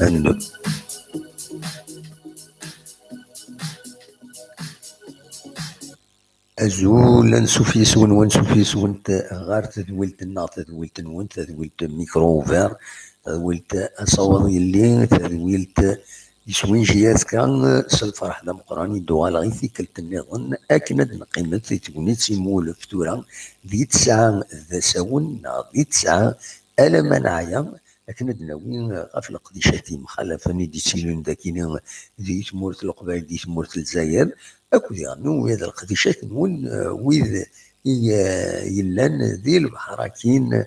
22. أزول نسوفي سون ونسوفي سون غار تذويلت نون تذويلت ميكرو فير تذويلت أصوات يلي تذويلت يسوين جياس كان سالفرح دا مقراني دوال غيثي كلت النظن أكند نقيمت تيتونيت سيمول فتورا دي تسعة ذا ساون دي تسعة ألا منعيا أكند ناوي غاف القديشاتي مخالفاني دي سيلون داكيني دي تمورت القبائل دي تمورت الجزائر أكو يعني هذا القديشات نون ويذ يلان ذي البحراكين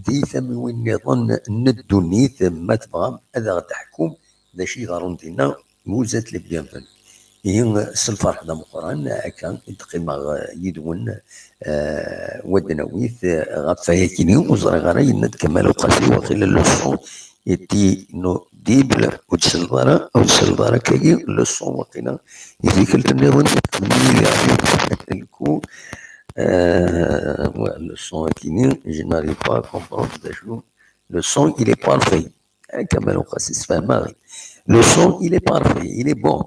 ذي ثم وين يظن ندوني ثم تبغى هذا تحكم ذا شي غاروندينا موزات لبيان هي الفرح دا مقران كان تقيم يدون ودنويث غفايا كيني وزرا غرا يند كمال القاسي وخلال الصوم يدي نو ديبل وتسلبارا او تسلبارا كي الصوم وقينا يذيك التنظيم الكو le son incliné, je n'arrive pas à comprendre le son il est parfait. Le son il est parfait, il est bon.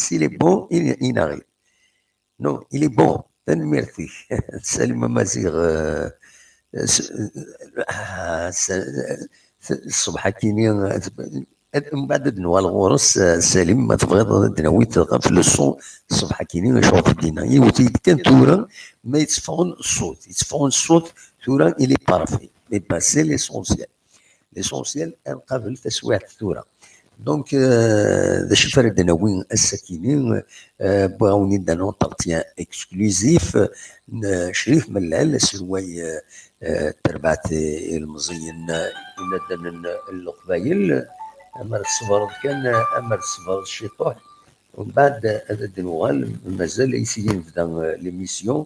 S'il est bon, il arrive. Non, il est bon. Merci. Salut Mamazir. الصبح كيني من بعد نوال الغرس سالم ما تبغي تنوي في الصون الصبح كيني نشوف الدينا يوتي كان تورا ما يتصفون الصوت تورا إلي بارفي مي با سي ليسونسيال نقابل تسويعة تورا دونك ذا شي فرد نوين السكينين بغاوني دان اونترتيان اكسكلوزيف شريف ملال سواي تربعت المزين يندن القبايل امر الصبر كان امر الصبر الشيطان ومن بعد هذا الدنوال مازال يسيين في ليميسيون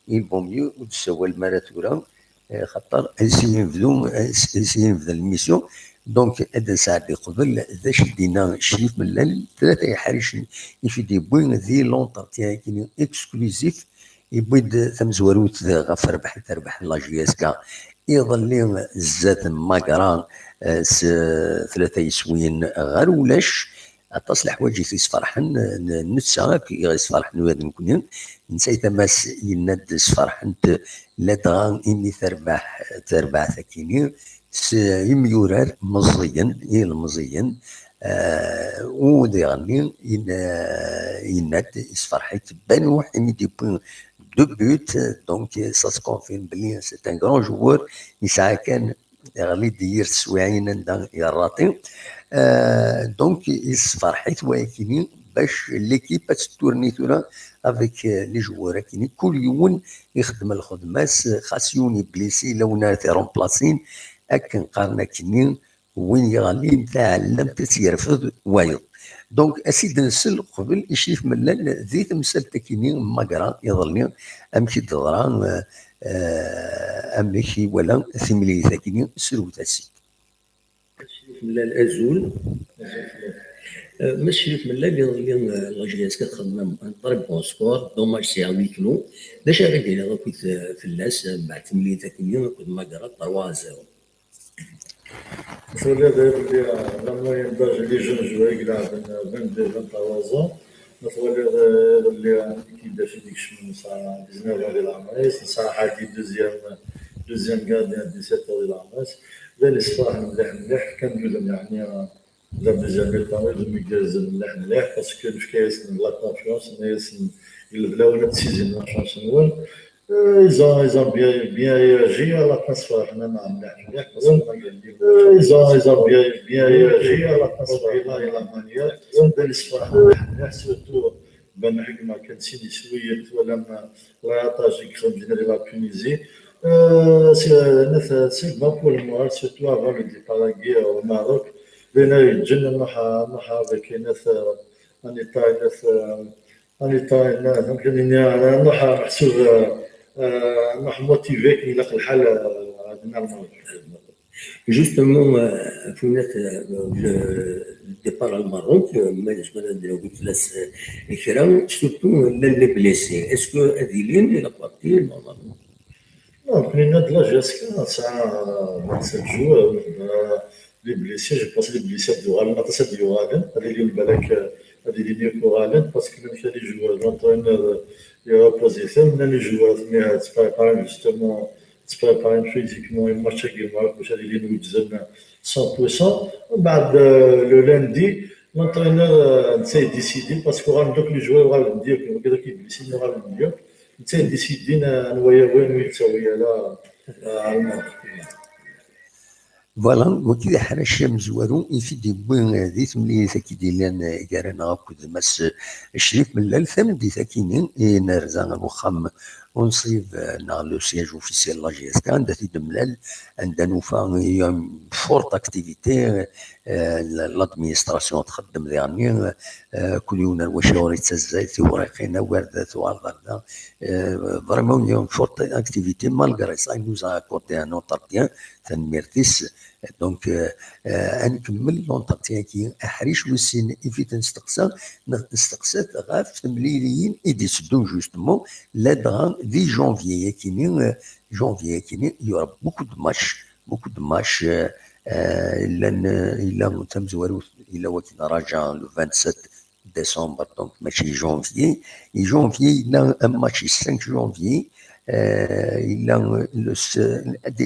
يبون ميو وتسوى المراتورة خاطر يسيين في الميسيون دونك هذا ساعة اللي قبل ذا شدينا شريف ملال ثلاثة يحرش يفيدي بوين ذي لونترتيان كيني اكسكلوزيف يبيد ثم زواروت غاف تربح لاجياسكا يظل الزات ماكران ثلاثة يسوين غير ولاش تصلح وجهي يسفرحن نتسا كي يسفرحن واد نكون نسيت ماس يند سفرحن لا تغان اني تربح ثكيني يميورار مزيان المزيان وديغني يند يسفرحت بانو حمي دي بوين دو بوت دونك سا سكونفيرم بلي سي ان غران جوور يسعى كان يغلي دير سواعين يا الراطي دونك يسفرحت ولكن باش ليكيب تورني ثورا افيك لي جوار كاين كل يوم يخدم الخدماس خاص يوني بليسي لو نارتي رومبلاسين اكن قارنا كنين وين يغلي نتاع لم تتيرفض وايض دونك اسيد نسل قبل يشريف ملال ذي تمثال تكينين ماكرا يظلني امشي تضران امشي ولا ثملي ثاكينين سلو تاسي شريف ملال ازول مش شريف ملال يظلي لاجياس كتخدم نضرب بونسبور دوماج سي وي كيلو باش غادي انا كنت فلاس بعد ثملي ثاكينين كنت ماكرا 3-0 تولي اللي لا موين داج اللي جون جوي كاع 22-23 نتولي اللي كي داش ديك الشمس نسا 19 ديال العمريس نسا حاكي دوزيام كارديان 17 ديال العمريس لا الصراح مليح كان نقول يعني لا دوزيام ديال الطويل ميكاز مليح باسكو مش كاين لا كونفيونس الناس يلبلاو ولا تسيزين لا شونس نقول ils ont bien réagi à la transfert. Ils ont bien réagi à la transfert et la manière dont surtout Ben Hikma كان سيدي شوية ولما لا طاجي خرجنا إلى تونسي c'est bon pour moi surtout avant le départ à la guerre au Maroc لأن يتجنن نحا avec en état نحا محسوب نحن موتيفي كي نلاقي الحال عندنا المغرب. Justement, le départ au Maroc, surtout les blessés. Est-ce que Adilin est parti normalement? Non, كلنا دلا جاسكا ساعة 27 جوع لي بليسي جو بونس لي بليسي دو غالن ناطس ديال غالن هذه اللي بالك هذه اللي نيكو غالن باسكو ملي كان لي جوار لونترينور يوبوزيسيون من لي جوار مي تبريباري جوستومون تبريباري فيزيكمون الماتش كي معاك واش هذه اللي نوجزن 100% ومن بعد لو لاندي لونترينور نتا ديسيدي باسكو غندوك لي جوار غالن ديالك وكذا كيبليسي غالن ديالك نتا ديسيدي نوايا وين يتساوي على الماتش. فوالا وكذا حراش مزوارو يفيد بوين هذه ملي ثاكي لان كارنا هاكود مس شريف من الثمن دي ثاكينين نرزان الوخام ونصيب نا لو سياج اوفيسيال لا جي اس كان داتي دملال عندنا نوفا فورت اكتيفيتي لادمينستراسيون تخدم ذاني كل يوم الوشاوري تزايت ورقينا واردات والغردا فريمون يوم فورت اكتيفيتي مالغري سا نوزا كوتي ان اوتارتيان تنميرتيس دونك نكمل لونتارتيان كي احريش وسين ايفيت نستقسات غاف تمليليين يديسدو جوستمون لا دغان دي جونفيي كيني يورا بوكو دو ماتش إلا تمزوارو إلا وكي راجع لو 27 ديسمبر دونك ماشي جونفيي إلا ماتش 5 جونفيي إلا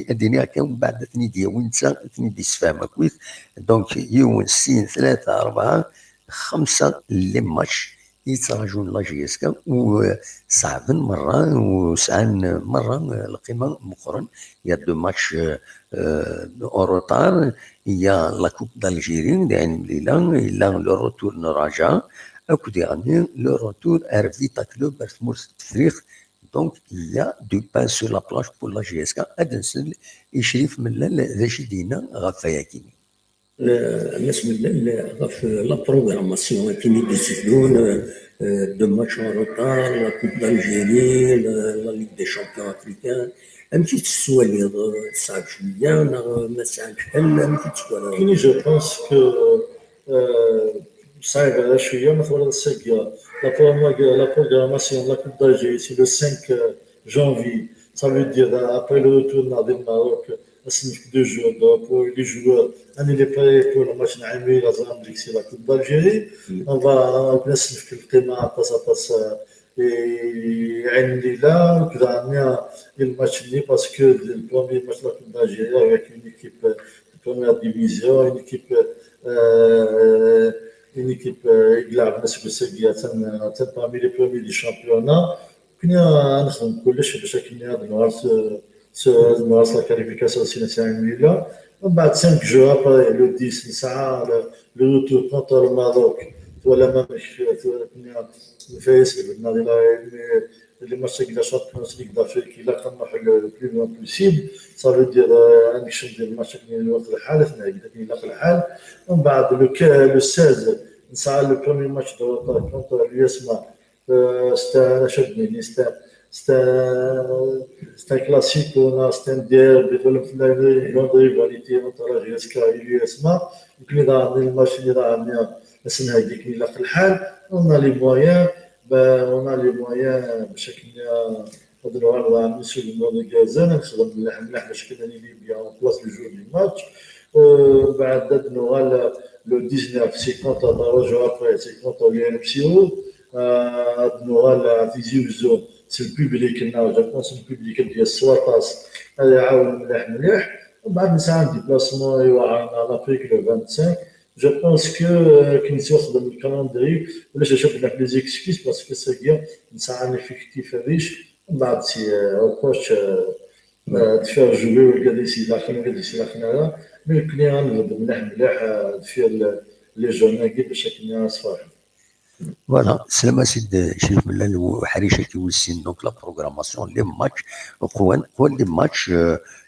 الدنيا كان بعد ثني وينسا ثني ديسفام كويس دونك يوم سين 3 4 5 لي ماتش يتراجعون لا جي اس كا وصعب مرة وسعان مرة القيمة مقرن يا دو ماتش اون روتار يا لا كوب دالجيري داين ليلا إلا لو روتور نراجع أكو يعني لو روتور أرفيتا كلوب برثمورس تفريخ دونك يا دو بان سو لا بلاج بور لا جي اس كا أدنسل يشريف من ذا شي دينا غافايا كيني الناس من غاف لا بروغراماسيون كيني ديسيدون دو ماتش اون روتار لا كوب دالجيري لا ليغ دي شامبيون افريكان امشي تسوالي صعب شويه ما صعبش بحال امشي تسوالي كيني جو بونس كو صعيب على شويه مثلا الساكيا لا بروغراماسيون لا كوب دالجيري سي لو 5 janvier. Ça veut dire après le retour du Maroc, c'est 2 jours pour les joueurs. On est prêt pour le match d'Amérique, c'est la Coupe d'Algérie. On va نسلف في القمة passe et عندي là كذا الماتش اللي باسكو البروميير ماتش لا كوب d'Algérie avec une équipe de première division, une équipe يلعب ناس بسجيات parmi les premiers du championnat. كنا نخدم كلش باش كنا هاد النهار لا كاليفيكاسيون سي نعملها ومن بعد 5 جو ابري لو 10 ساعه لو روتور كونتر الماروك ولا ما مش كنا نفايس بالنادي اللي ماتش كدا شامبيونز ليغ دافريك الا كنروح لو بلو لون بوسيبل صافي دير نكشف ندير الماتش كاين الوقت الحال ثنا كاين في الحال ومن بعد لو 16 نسعى لو بروميير ماتش دو كونتر الياسما c'est un classique, c'est un derby, une rivalité entre la GSK et l'USMA. Donc, le match اللي ضاعنا السنة هذيك اللي في الحال on a les moyens باش كنا نقدروا على نمشيو للموني كازان نخدم مليح باش كنا نلي بيان اون بلاص لو جور دي ماتش بعد ددنو على لو 19 سي كونتر دارجو ابري سي كونتر لي نمشيو تيزيوزو سي البوبليك جو بونس البوبليك ديال السواطاس هذا يعاون مليح ومن بعد نسعى ديبلاسمون يوعرنا لافريك لو 25 جو بونس كو كي نخدم الكالندري ولاش شفنا في لي زيكسكيز باسكو ساكيا نسعى نفيكتيف هذيش ومن بعد سي اوبوش تفير جوي وكذا سي لاخنا مي كنا غنبدا مليح تفير لي جورناكي باش كنا صفاح. Voilà, c'est ma site de chez Melal ou Harisha qui aussi donc la programmation les matchs quoi les matchs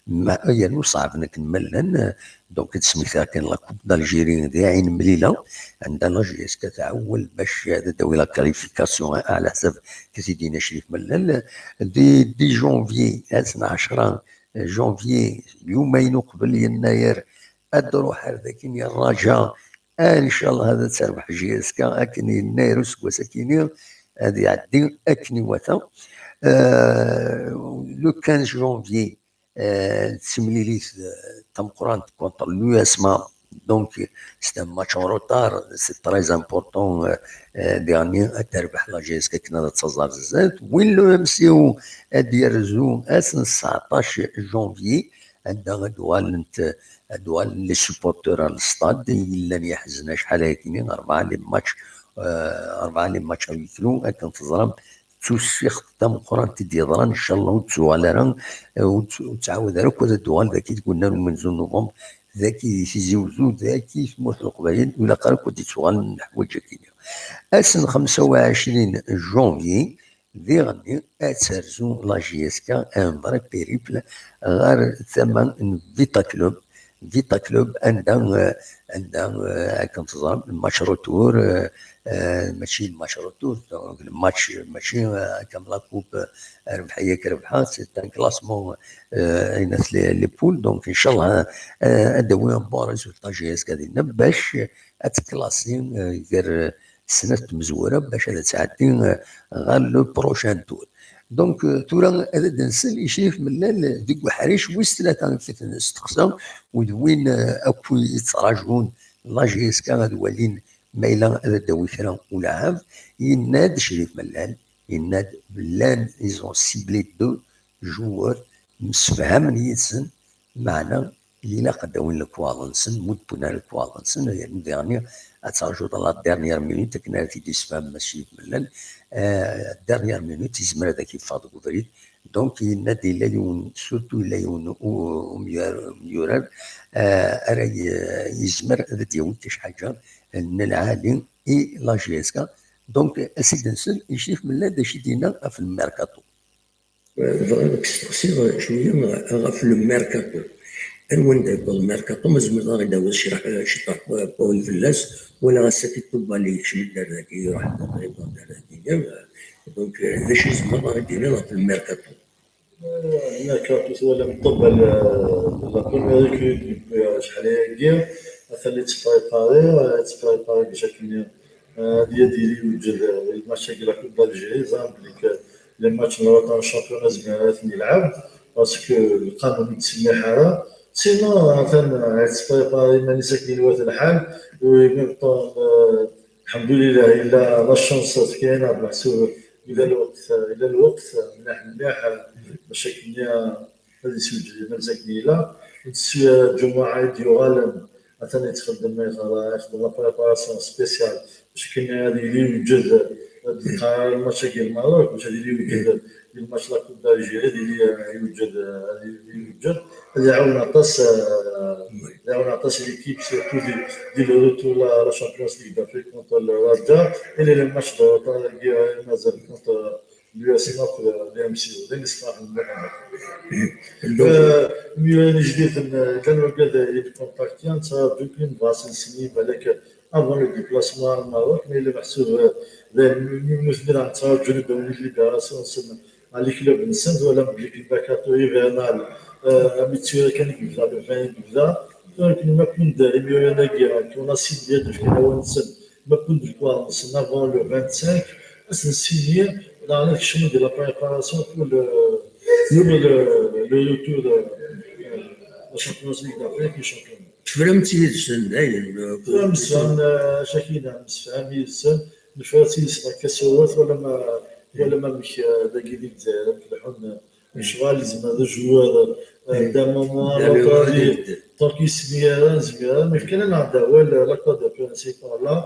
ما يعني صعب نكمل دونك تسميتها كان لا كوب دالجيري دي عين مليله عندنا جي اس كتعول باش هذا داوي لا كاليفيكاسيون على حسب كسيدينا شريف ملال دي جونفي 12 جونفي يومين قبل يناير الروح هذاك يا الرجاء ان شاء الله هذا تربح جي اس كا اكني نيروس وسكيني هذه عدي اكني وثا لو 15 جونفي تسمليليت تمقران كونتر لو اسما Donc, c'est un match en retard. C'est très important. dernier, تربح لا جي اس كي كنا نتهزر بزاف وين لو نمسيو يرزو 19 جونفي عندنا دوال لي سوبورتور على الستاد الا يحزنا شحال هكذا 4 لي ماتش يكلو كنتظرم توسيخ تم قران تدي ضران ان شاء الله وتسوى راه وتعاود راه كذا دوال ذاك قلنا من زون نوفمبر ذاكي في زوزو ذاكي في موت القبائل ولا قال كنت تسوال حوايج كينيا اسن 25 جونفي ذي غني اتسرزو لا جي اس كا ان فري بيريبل غير ثمن فيتا كلوب عندها كنتظر الماتش روتور ماشي الماتش روتور الماتش ماشي كاملا كوب ربحيه كربحات سي ان كلاسمون عينات لي بول دونك ان شاء الله ادوي بون ريزولتا جي اس كادينا باش اتكلاسي غير السنه مزوره باش تعدي غير لو بروشان تور دونك تورا هذا دنسل يشيف من ديك وحريش ويس ثلاثه في نستقسم وين اكو يتراجعون لا جي اس كا غادي ولين مايلا هذا داوي ثرا ولا عام يناد شريف ملال يناد بلان ايزون سيبلي دو جوور مسفهم يتسن معنا اللي لا قداوين الكوالنسن مدبنا الكوالنسن يعني ديرنيير اتراجعوا لا ديرنيير مينوت كنا في ديسفام ماشي ملال ديرنيير مينوت يزمر هذاك يفاض وبريد دونك ينادي لا يون سورتو لا يون ميورال راه يزمر هذا ديال كاش حاجه ان العالم اي لا جي اس كا دونك اسيد نسل يشوف من هذا شي دينا في الميركاتو فغادي تستقسي شويه في الميركاتو وين دابا الميركاتو مازال غادي يداوز شي طرح بول فلاس ولا غاساتي طوبا اللي يكشف الدراكي يروح تقريبا الدراكي دونك هذا شي زعما غادي يدير في الميركاتو الميركاتو ولا بالطبع لا بروميير ريكروت شحال هادي مثلا تبريباري باش كاين ديالي يوجد الماتش ديال كوب الجزائر زعما بليك لي ماتش نورطان الشامبيون زعما يلعب باسكو القانون يتسمى حاره سينو مثلا تبريباري ماني ساكنين وقت الحال الحمد لله الا لا شونس كاينه بحسب الى الوقت مليح باش كاين هذه سوج مزاكنيلا تسوي الجمعه ديال مثلا يتخدم يخدم بريباراسيون سبيسيال باش كاين هذه اللي يوجد الماتش ديال المغرب باش هذه اللي يوجد الماتش لا كوب الجزائر اللي يوجد هذه عاون عطاس ليكيب سيرتو ديال الروتور لا شامبيونز ليغ دافريك كونتر الرجاء الى الماتش مازال كونتر اليو اس ام في ام سي او نسمع ميلان جديد كانوا كذا يكونتاكتيان صار دوكين فاسل سني بالك افون لو ديبلاسمون الماروك مي اللي محسوب مثل عن صار جنوب ليبراسيون سن على كلوب نسند ولا بليك الباكاتو ايفرنال ميتسيو كان يبدا بالفين يبدا لكن ما كنت ميلان كيا كنا سيدي ديال كنا نسند ما كنت كوا نسند افون لو 25 اسنسيني dans le chemin de la préparation pour le retour de la Champions League d'Afrique et championnat. فهمتي السن داير مسفهم شكينا مسفهم يلسن نفاتي يسمع كسوات ولا ما مش داكي ديك الجزائر نفلحون شغال زعما هذا الجوار دا مومون طوكي سميران زميران مي كان نعدا ولا لا كود برينسيبال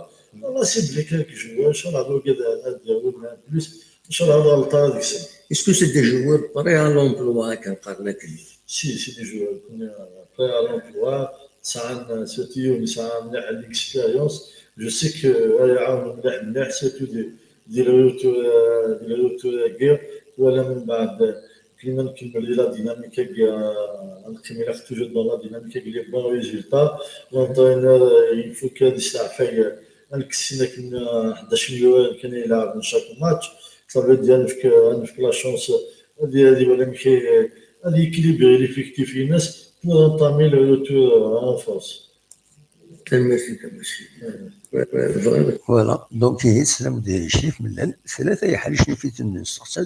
لا سي بلي كالك جوار ان شاء الله هذو كذا ديالو بلوس ان شاء الله هذا غلطه هذيك السنه اسكو سي دي جوار بري على لومبلوا كنقارن لك سي دي جوار بري على لومبلوا ساعه سيرتيو ساعه مليح على ليكسبيريونس جو سي كو يعاون مليح سيرتو ديال الروتور كير ولا من بعد كيما نكمل لا ديناميكا نكمل توجور دون لا ديناميكا لي بون ريزولتا لونطرينور يفو كاد يستعفى نكسينا كنا 11 مليون كان يلعب من شاك ماتش صافي ديال في لا شونس هذه ولا مشي هذه équilibré l'effectif الناس pour entamer le retour en France. فوالا دونك يسلم دي شيف من ثلاثه يحرشني في تنس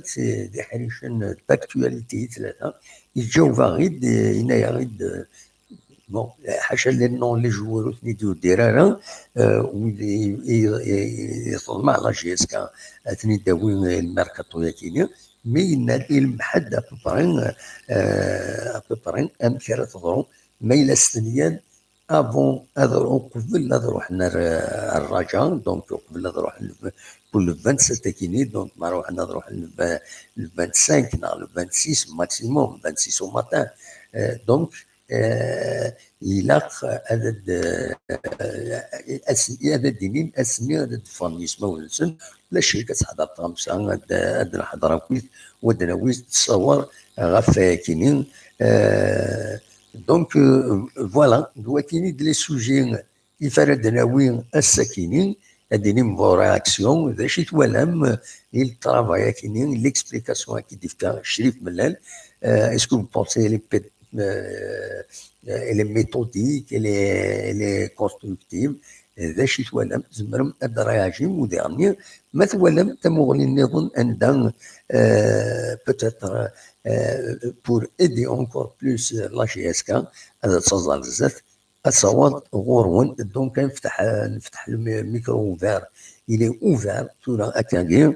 دي حريشن باكتواليتي ثلاثه يتجاوب غيد هنايا غيد بون حاشا لي نون لي جوار ثني ديرارا واللي يطلع لا جي اس كا ثني داوي الميركاتو ياكيني مي ينادي المحد ابوبرين ام كرا تضرو ما الى السنيان افون قبل لا نروح الرجاء دونك قبل لا نروح كل 27 كيني دونك ما نروح ل 25 نا ل 26 ماكسيموم 26 au matin دونك يلاق عدد عدد دينين اسمي عدد فانيس ما ولسن لا شيء كتحضر خمسه عاد نحضر كويس ودناويز تصور غاف كينين دونك فوالا هو كاينين لي سوجي يفرد دناوي الساكنين هاديني مبو رياكسيون ذا شي توالم الترافاي كاينين ليكسبليكاسيون كي ديفكا شريف ملال اسكو vous pensez elle est méthodique elle est constructive ذا شي توالم زمرم هاد رياجي موديرني ما توالم تمغني نظن ان peut-être pour aider encore plus la GSK هذا تصدر بزاف الصوت غورون دونك نفتح الميكرو اوفير الي اوفير تورا اكاكي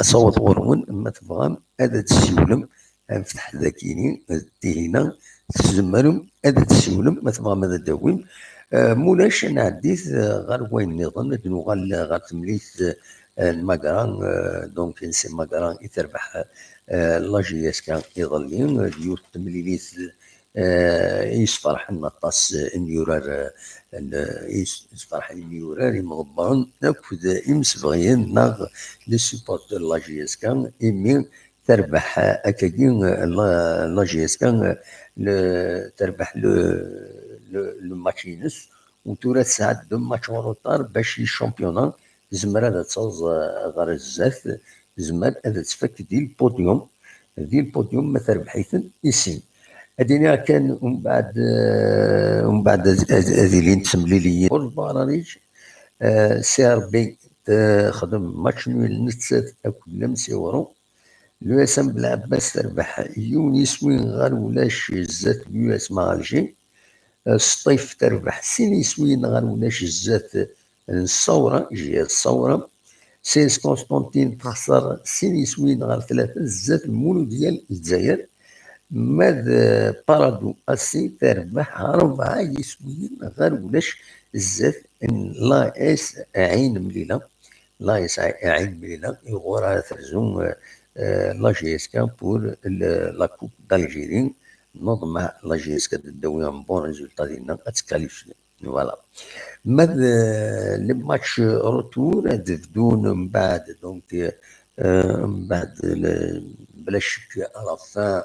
الصوت غورون ما تبغى هذا تسولم نفتح ذاكيني تيهنا تزمرم هذا تسولم ما تبغى ماذا داوم مولاش انا عديت غير وين نظن غير تمليت المقران دونك نسي مقران يتربح لا جي اس كان يظلين ديور تمليليت يصفرح النطاس النيورار يصفرح النيورار يمغبرون ناكد يمسفغيين ناغ لي سوبورتور لا جي اس كان يمين تربح اكاكين لا جي اس كان تربح لو ماتشينس وتورا ساعات دو ماتش روطار باش الشامبيونا زمر هذا تصوز غير الزاف زمر هذا تفك ديال البوديوم ما تربحيثن يسين هادينا كان ومن بعد هذه اللي نتسملي والبارانيج سي ار بي خدم ماتش نويل نتسات اكل لمسي ورو لو اس ام بالعباس تربح يونس وين غير ولاش زات اليو اس مع الجي الصيف تربح سينيس وين غير ولاش زات الثوره جي الثوره سيس قسطنطين تخسر سينيس وين غير ثلاثه زات المولو ديال الجزائر ماذ بارادو اسي تربح 4 يسوين غير ولاش الزاف لا اس عين مليله لا اس عين مليله يغورها ترزم لا جي اس كان بور لا كوب دالجيري نظم لا جي اس كان تداوي ان بون ريزولتا ديالنا تكاليفي فوالا ماذ لي ماتش روتور بدون من بعد دونك من بعد بلا شك على فان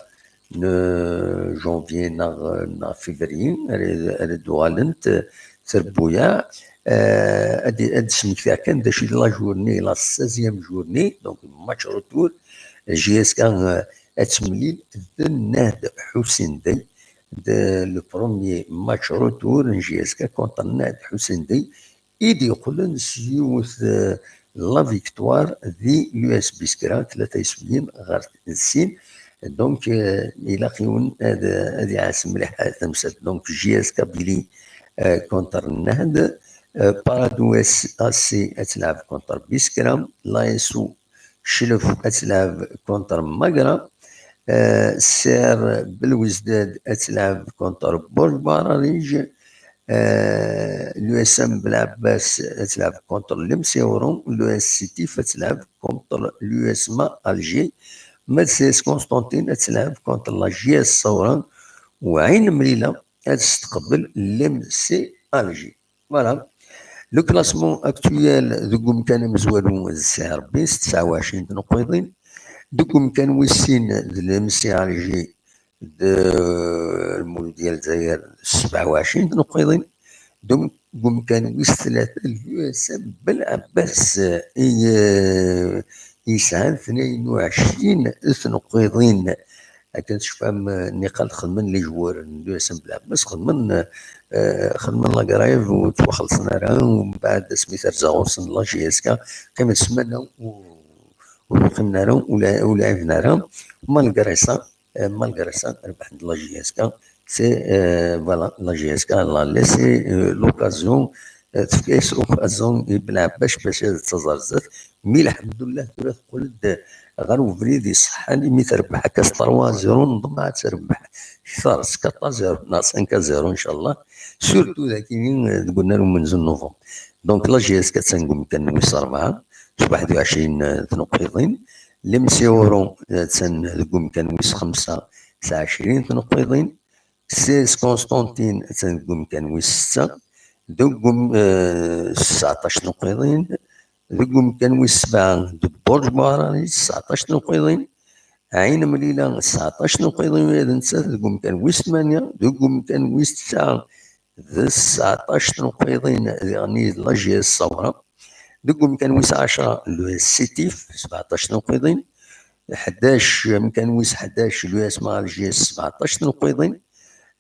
جونفي نا فيفري دوالنت تربويا ادي سميت فيها كان داشي لا جورني لا 16 جورني دونك ماتش روتور جي اس كان اتمليل الناد حسين دي لو بروميي ماتش روتور جي اس كان كونتر الناد حسين دي ايدي يقولن سيوث لا فيكتوار دي اليو اس بي سكرا 73 غير السين دونك يلاقيون هذه عاصم مليحه تمثل دونك جي اس كابيلي كونتر النهد بارادو اس اسي اتلعب كونتر بيسكرام لايسو شلف اتلعب كونتر ماغرا سير بالوزداد اتلعب كونتر بورج باراليج لو اس ام بالعباس تلعب كونتر لمسيورون لو اس سيتي فتلعب كونتر لو اس ما الجي مرسيس قسطنطين تلعب كونتر لا جي اس ثوران وعين مليله تستقبل لم سي الجي فوالا لو كلاسمون اكتويال دوكم كان مزوالو السعر بين 29 نقيضين دوكم كان ويسين لم سي الجي المول ديال الجزائر 27 نقيضين دوم كان ويس 3 اليو اس ام بالعباس يسعى 22 نقيضين كنشوفهم نقال خدمن لي جوار اليو اس ام بالعباس خدمن لاكرايف وتوخلصنا راه ومن بعد سميت رزاغوسن لا جي اس كا كما سمعنا وقمنا راه ولعبنا راه مالغري سا ربح لا جي اس كا voilà, la GSK elle a laissé l'occasion تفكيس اوكازيون يبلع باش تزرزت مي الحمد لله ترى تقول غير وفريد يصحى لي مي تربح كاس 3-0 نظن عاد تربح اكثر 4-0 ناقص 5-0 ان شاء الله سورتو ذاك قلنا لهم من نوفمبر دونك لا جي اس كتنقوم كنويس 4 21 تنقيضين اللي مسيورون تنقوم كنويس 25 تنقيضين سيس كونستانتين تنقوم كنويس 6 دوكم 19 نقيضين دوكم كنويس 7 دو برج باراني 19 نقيضين عين مليلة 19 نقيضين هذا نسى دوكم كنويس 8 دوكم كنويس 9 19 نقيضين يعني لا جي اس الصورة دوكم كنويس 10 لو اس سيتيف 17 نقيضين 11 كنويس 11 لو اس مع الجي اس 17 نقيضين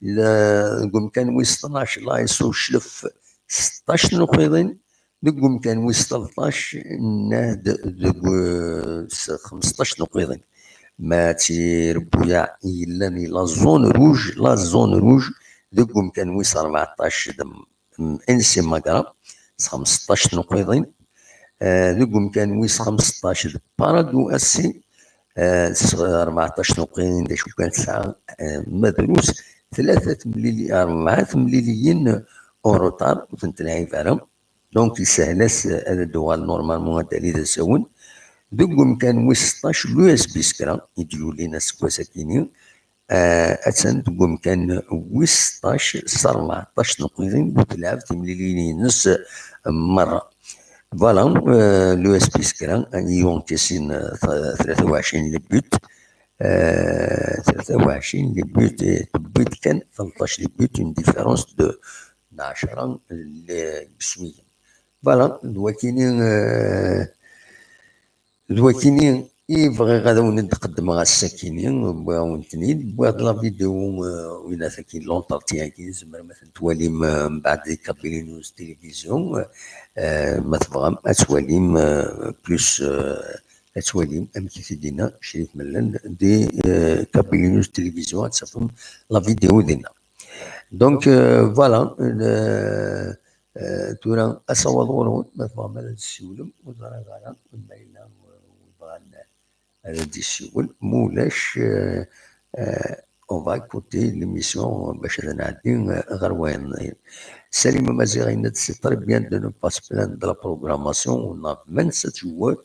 نقوم كنويس 12 لا يسو شلف 16 نقيضين نقوم كنويس 13 نهد 15 نقيضين ما تيربويا الا لا زون روج نقوم كنويس 14 انسي ماكرا 15 نقيضين نقوم كنويس 15 باراغو اسي 14 نقيضين داش كان 9 مدروس 4 مليليين اوروطار وتنتلعب عليهم دونك يسهلاس هذا الدوال نورمالمون هذا اللي تساون دوكم كان ويس 16 لو اس بي سكرا يديروا لينا سكوا ساكنين اتسان دوكم كان ويس 16 14 نقيضين وتلعب تمليليين نص مره فوالا لو اس بي سكرا يونكسين 23 لبوت 23 لي بوت كان 13 لي بوت اون ديفيرونس دو 10 بسميه فوالا دواكينين يبغي غادا ونتقدم غا الساكينين بغاونتني بواحد لا فيديو وين ساكين لونتارتيان كي زعما مثلا توالي من بعد كابيلينوس تيليفزيون ما تبغى تواليم بلوس تواليم ام كيف دينا شريف ملان دي كابيلينوس تيليفزيون تصفهم لا فيديو دينا دونك فوالا تورا اصوضون ما تبغى مال السولم وزرا غالا باينه وبغى هذا السول مولاش اون فا كوتي ليميسيون باش نعدي غير وين Salim Mazirin, c'est très bien de ne pas se plaindre de la programmation. On a 27 joueurs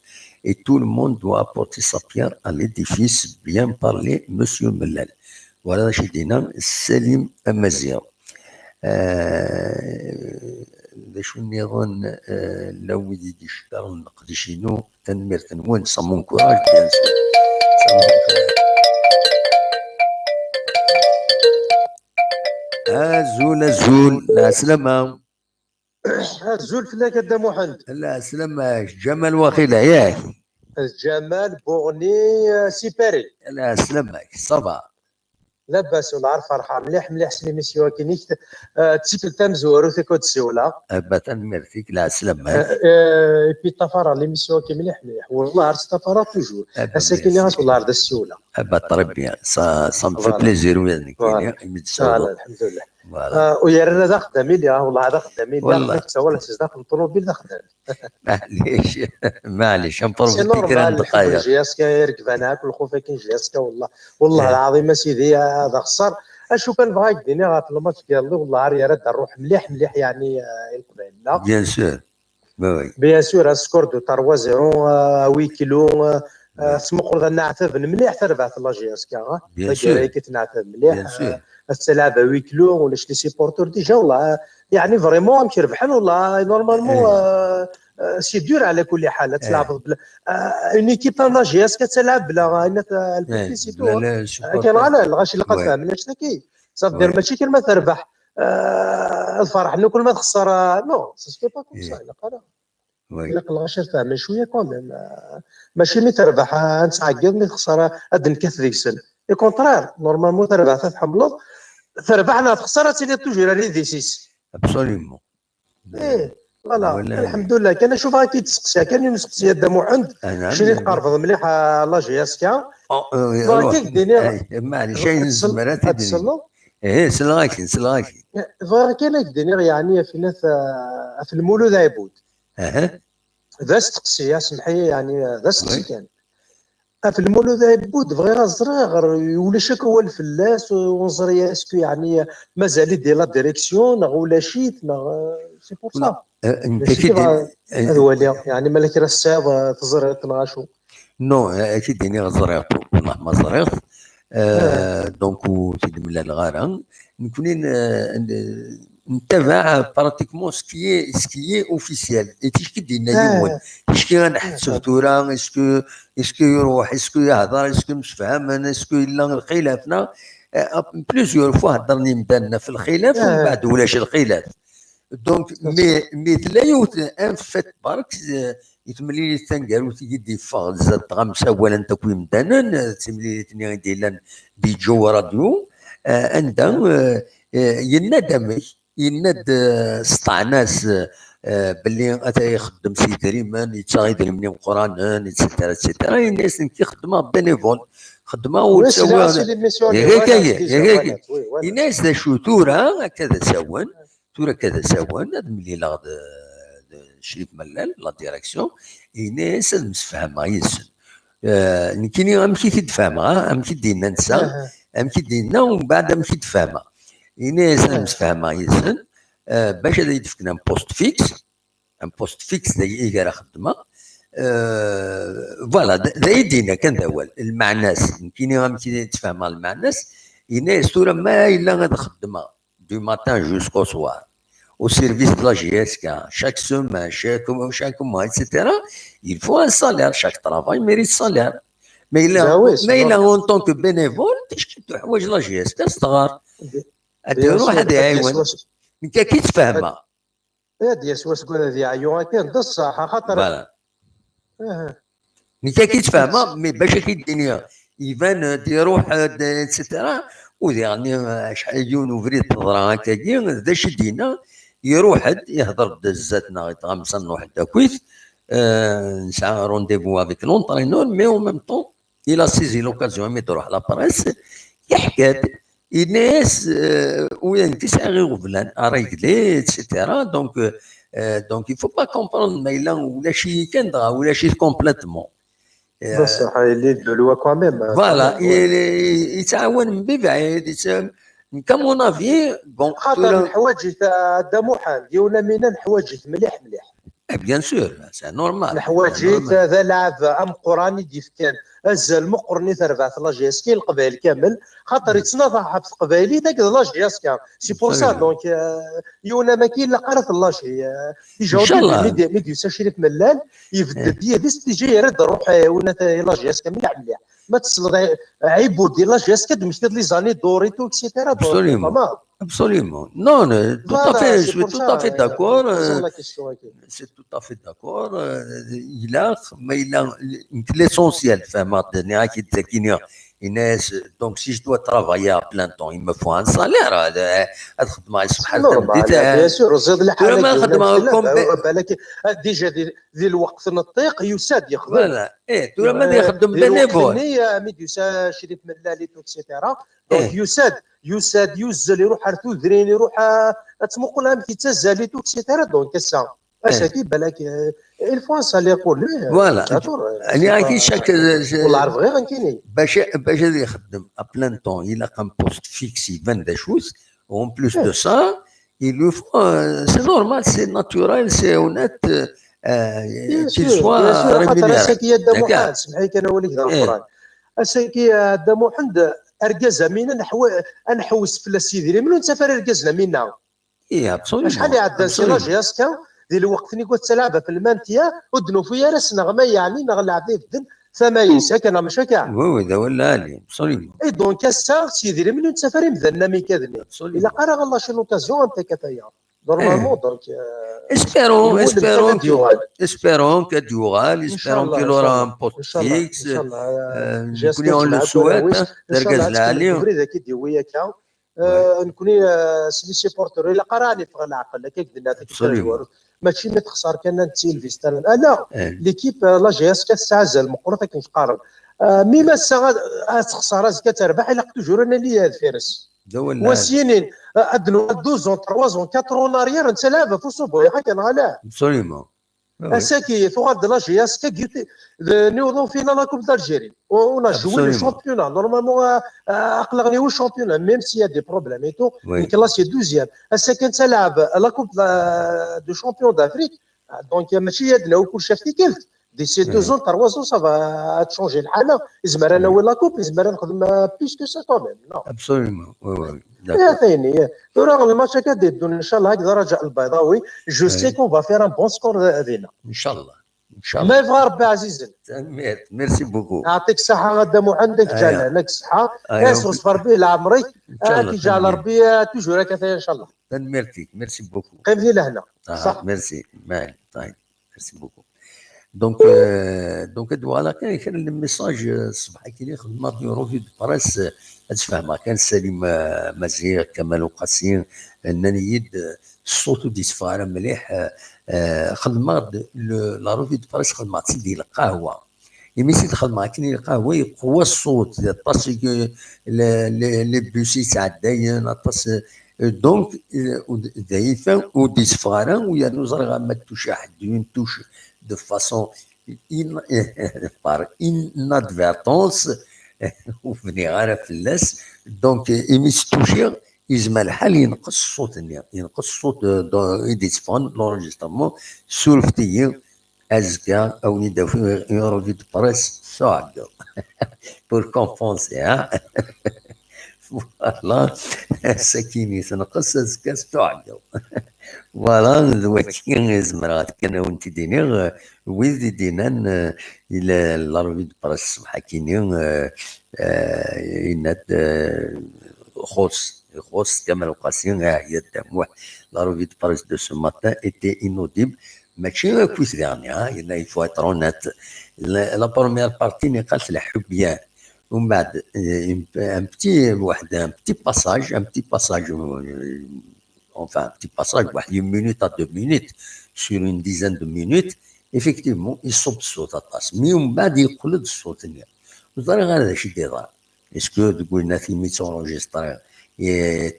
et tout le monde doit apporter sa pierre à l'édifice. Bien parlé, Monsieur Mellal. Voilà, j'ai dit non, Salim Mazir. شو نظن لو يجي يشتغل نقدشينو تنمير تنوين صمون كوراج بيان زول لا سلامة زول فلاك دا محمد لا سلامة جمال وخيلة ياك جمال بوغني سيباري لا سلامة صبا لاباس ولا عارف فرحة مليح سليميسيون كي تسيكل تمزور وتكود السيولة أبا ميرتيك لا سلامة بي طفرة ليميسيون كي مليح والله عرس طفرة توجور الساكنة غاس والله عرض السيولة أبا طربيا سا مفي بليزير وياك الحمد لله ويا رنا دا خدامي لي والله هذا خدامي والله ولا داخل الطوموبيل دا خدامي معليش نبروفيتي كرا دقايق جياسكا يركب انا كل خوفا كاين جياسكا والله العظيم سيدي هذا خسر اشو كان بغا يديني غا في الماتش قال له والله يا رد نروح مليح يعني القبيله بيان سور بيان سور سكور دو 3-0 وي كيلو سمقر ذا نعتب مليح تربعت لا جياسكا بيان سور كي نعتب مليح السلعه وي كيلو ولا شتي سيبورتور ديجا والله يعني فريمون مشي ربحان والله نورمالمون سي دور على كل حال تلعب اون ايكيب تاع لا جي اس كتلعب بلا البيسيتو كان على الغاشي اللي قد فاهم علاش كي صافي دير ماشي كلمه تربح الفرح انه كل ما تخسر نو سي با كوم سا لا الغاشي فاهم شويه كوميم ماشي مي تربح نتعقد مي تخسر هاد نكث ديك السن اي كونترير نورمالمون تربح تحملو تربحنا تخسر تي توجور على ديسيس ابسوليومون فوالا الحمد لله كان نشوفها كي تسقسيها كان يسقسيها دا محمد شنو تقرفض مليح لا جي اس كا معليش زمرات ايه سلاكين فغير كان دينيغ يعني في ناس في المولود عبود اها ذا استقسي سمحي يعني ذا استقسي وي كان في المولود عبود بغير الزراغر ولا شك هو الفلاس ونظري اسكو يعني مازال يدير لا ديريكسيون ولا شيت سي بور لا سا انت ماشي كي كيف دير هذا هو اللي يعني مالك راه الصعب تزرع 12 نو اكيد ديني غزريطو ما زريط اه دونك وتيد من الغارة نكونين نتابع براتيكمون سكيي اوفيسيال تيش كي دينا يمون اه تيش كي غنحسب تورا اسكو يروح اسكو يهضر اسكو مش فاهم اسكو الا الخلافنا بليزيور فوا هضرني مدانا في الخلاف ومن اه بعد ولاش الخلاف دونك مي تلايوت ان فات برك يتملي تنقالو تيجي فاغ زاد غمسة ولا تكوي مدانا تملي تني ديلان بيجو راديو عندها اه ينادمك يناد سطع ناس باللي اتا يخدم سي ريمان يتشاغي من قران اتسيتيرا اتسيتيرا الناس اللي كيخدمها بينيفول خدمه وي سي لا سي وتسوى لي ميسيون اللي هكاك ونات هي ديجا هكاك ونات وي ونات الناس ذا شو تورا كذا سوان تورا كذا سوان هذا ملي لاغ شريف ملال لا ديريكسيون الناس مسفهمه يسن كيني امشي تفهمها امشي دينا نسى اه امشي دينا ومن بعد امشي تفهمها الناس اه مسفهمه يسن باش هذا يدفكنا ان بوست فيكس ذا يقرا خدمه فوالا ذا يدينا كان ذا هو المعناس كيني غامشي تفهمها المعناس الناس تورا ما الا غاد خدمه دو ماتان جوسكو سوار au service de la GSK. Chaque semaine, chaque mois, etc. Il faut un salaire. Chaque travail mérite salaire. ذا وي سي Mais il a نورمال en tant que bénévole, تحوج لا جي اس كي صغار. بيان روح سور هذا هادي عيون. سواس انت كي تفهمها. هادي سواس كون هادي عيون كان بصح خاطر فوالا. اه انت كي تفهمها مي باش كي الدنيا يبان دي روح اتسيتيرا ويعني شحال يون وفريد تهضر هكاكي ذا شدينا يروح يهضر بدزاتنا يتغمسن نروح داكويت نسعى رونديفو افيك لونترينور مي او ميم طون الى سيزي لوكازيون مي تروح لا بريس يحكاد الناس وين تسعى غير غفلان ريغلي اتسيتيرا دونك يفو با كومبروند ما الا ولا شي كان ولا شي كومبليتمون بصح اللي دولوا كوميم فوالا يتعاون من بعيد كمون افي بون خاطر الحوايج تاع دموحان ديونا من الحوايج مليح مليح بيان سور سي نورمال الحوايج ذا لعب ام قراني ديف كان ازال مقرني تربع لا جي اس كي القبائل كامل خاطر يتصنافع في القبائلي ذاك لا جي اس كي سي بور سا دونك يونا ما كاين لا قرات لا شي يجاوب ميدي شريف ملال يبدا ديس تيجي يرد روح ونا لا جي اس كي مليح مليح ما تصل عيبو ديال لا جي اس كي مش لي زاني دوريتو اكسيتيرا Absolument. Non, tout à fait, je suis tout à fait d'accord. C'est tout à fait d'accord. Mais il a l'essentiel. Donc, si je dois travailler à plein temps, il me faut un salaire. نورمال بيان سور زيد الحاله بالك ديجا ذي الوقت نطيق يساد يخدم فوالا ايه تو ما يخدم بينيفول ميديوسا شريف ملالي اكسيتيرا دونك يساد يوزل يروح رتو ذرين يروح تسمو لها كي تزالي اكسيتيرا دونك كسا اساكي بالك الفوا سالي يقول فوالا يعني كي شاك والله عارف غير غنكيني باش يخدم ابلان طون الى كان بوست فيكس يبان دا شوز اون بلوس دو سا il lui faut c'est normal c'est naturel c'est honnête qu'il soit خاطر اساكي دموحان سمحي كان وليك ذا القران اساكي دموحان اركازها منا نحوس في السيدري منو نسافر اركازنا منا ايه ابسوليوم شحال يعدى سي لا جي اس كا ذي الوقت اللي قلت تلعب في المانتيا ودنو فيا راس نغمه يعني نغلع في الدن ثمانين ساكن مش هكا وي ذا ولا لي ابسوليوم اي دونك الساعه سيدي منو تسافر مذنا مي كذني الا قرا الله شي لوكازيون انت كفايه نورمالمون دونك espérons que Dural espérons qu'il aura un poste fixe نكوني on le souhaite دركز العالي ذاك ديويه كا نكوني سي بورتور الا قراني في العقل هكاك درنا ماشي تخسر كان تيلفيستان لا ليكيب لا جي اس كتعزل المقرطه كنقارن ميما الساعه تخسر راسك تربح الا توجور انا اللي هاد فارس وسينين ادنوا 12 3 4 en arrière انت لعبه في الصبح يا كان غلا absolument. اساكي ثوغاد لا جي اسكا نوضو فينا لا كوب دالجيري اون جوي لو شامبيون نورمالمون اقلغني هو الشامبيون ميم سي دي بروبليم اي تو كلاسي دوزيام اساكي انت لاعب لا كوب دو شامبيون دافريك دونك ماشي يدنا وكل شاف كيف دي سي 2 زون 3 زون سافا تشونجي الحاله يزمر انا ولا كوب يزمر نخدم بيس كو سا كوميم نو Absolument. Oui. يا ثاني ترى الماتش هكا يدون ان شاء الله هكذا رجع البيضاوي جو سي كون فا فير ان بون سكور هذينا ان شاء الله ما يبغى ربي عزيز ميرسي بوكو. يعطيك الصحة غدا عندك جعل لك الصحة ياسر صبر به لعمري كي جعل ربي توجور هكا ان شاء الله. ميرسي بوكو. قيم لي لهنا صح. ميرسي طيب ميرسي بوكو. دونك فوالا كان الميساج الصباح كي خدمنا في روفي دو بريس تفهمها كان سليم مزيغ كمال وقاسين النانيد الصوت ديسفار مليح خدمة لا روفي دو بريس خدمة سيدي القهوة يمشي خدمة كني القهوة يقوى الصوت طاس لي بوسي ساعات داين طاس دونك ضعيفة وديسفارا ويا نوزر ما توش حد توش de façon par inadvertance وفني غير في اللاس دونك يمس توشير يزمى الحال ينقص الصوت ايديتفون لونجسترمون سولفتي ازكا او ندافع يوروفي دو بريس صعد بور كومبونسي فوالا سكيني تنقص ازكا صعد فوالا دواتي زمرات كان وانت دينير ويز دينان الى لاروفي دو بريس الصبح كيني ينات خوص كمال وقاسين هي الدموع لاروفي دو بريس دو سو ماتان ايتي انوديبل ماشي كويس ديرني يلا يفوا اتر اونات لا بروميير بارتي اللي قالت الحبيان ومن بعد ان بتي باساج enfin un petit passage, une minute à 2 minutes, sur une dizaine de minutes, effectivement, il صب الصوت الطاس مي ومن بعد يقلد الصوت نيا وطريقة هذا شي دير اسكو تقول لنا في ميت اونجستري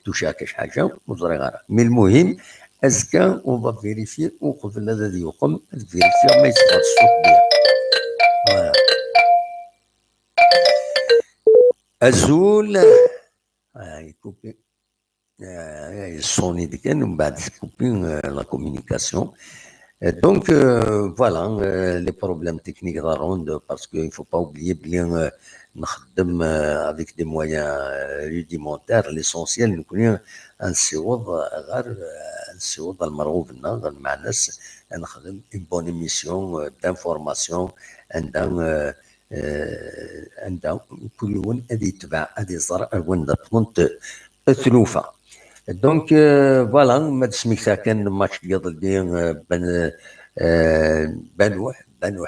توشا كاش حاجة وطريقة مي المهم ازكا اون فا فيريفي وقبل هذا يقوم فيريفي ما يصفى الصوت بها فوالا ازول يكوبي الصوني كان ومن بعد كوبين لا كوميونيكاسيون دونك فوالا لي بروبليم تكنيك دا روند باسكو يفو با اوبليي بلي نخدم افيك دي مويان روديمونتير ليسونسيال نكون نسيوض المرغوب لنا مع الناس نخدم اون بون ايميسيون دانفورماسيون عندها كل ون ادي يتبع ادي زرع وين تنط ثلوفه دونك فوالا ما تسميك كان ماتش ديال الدين بنوح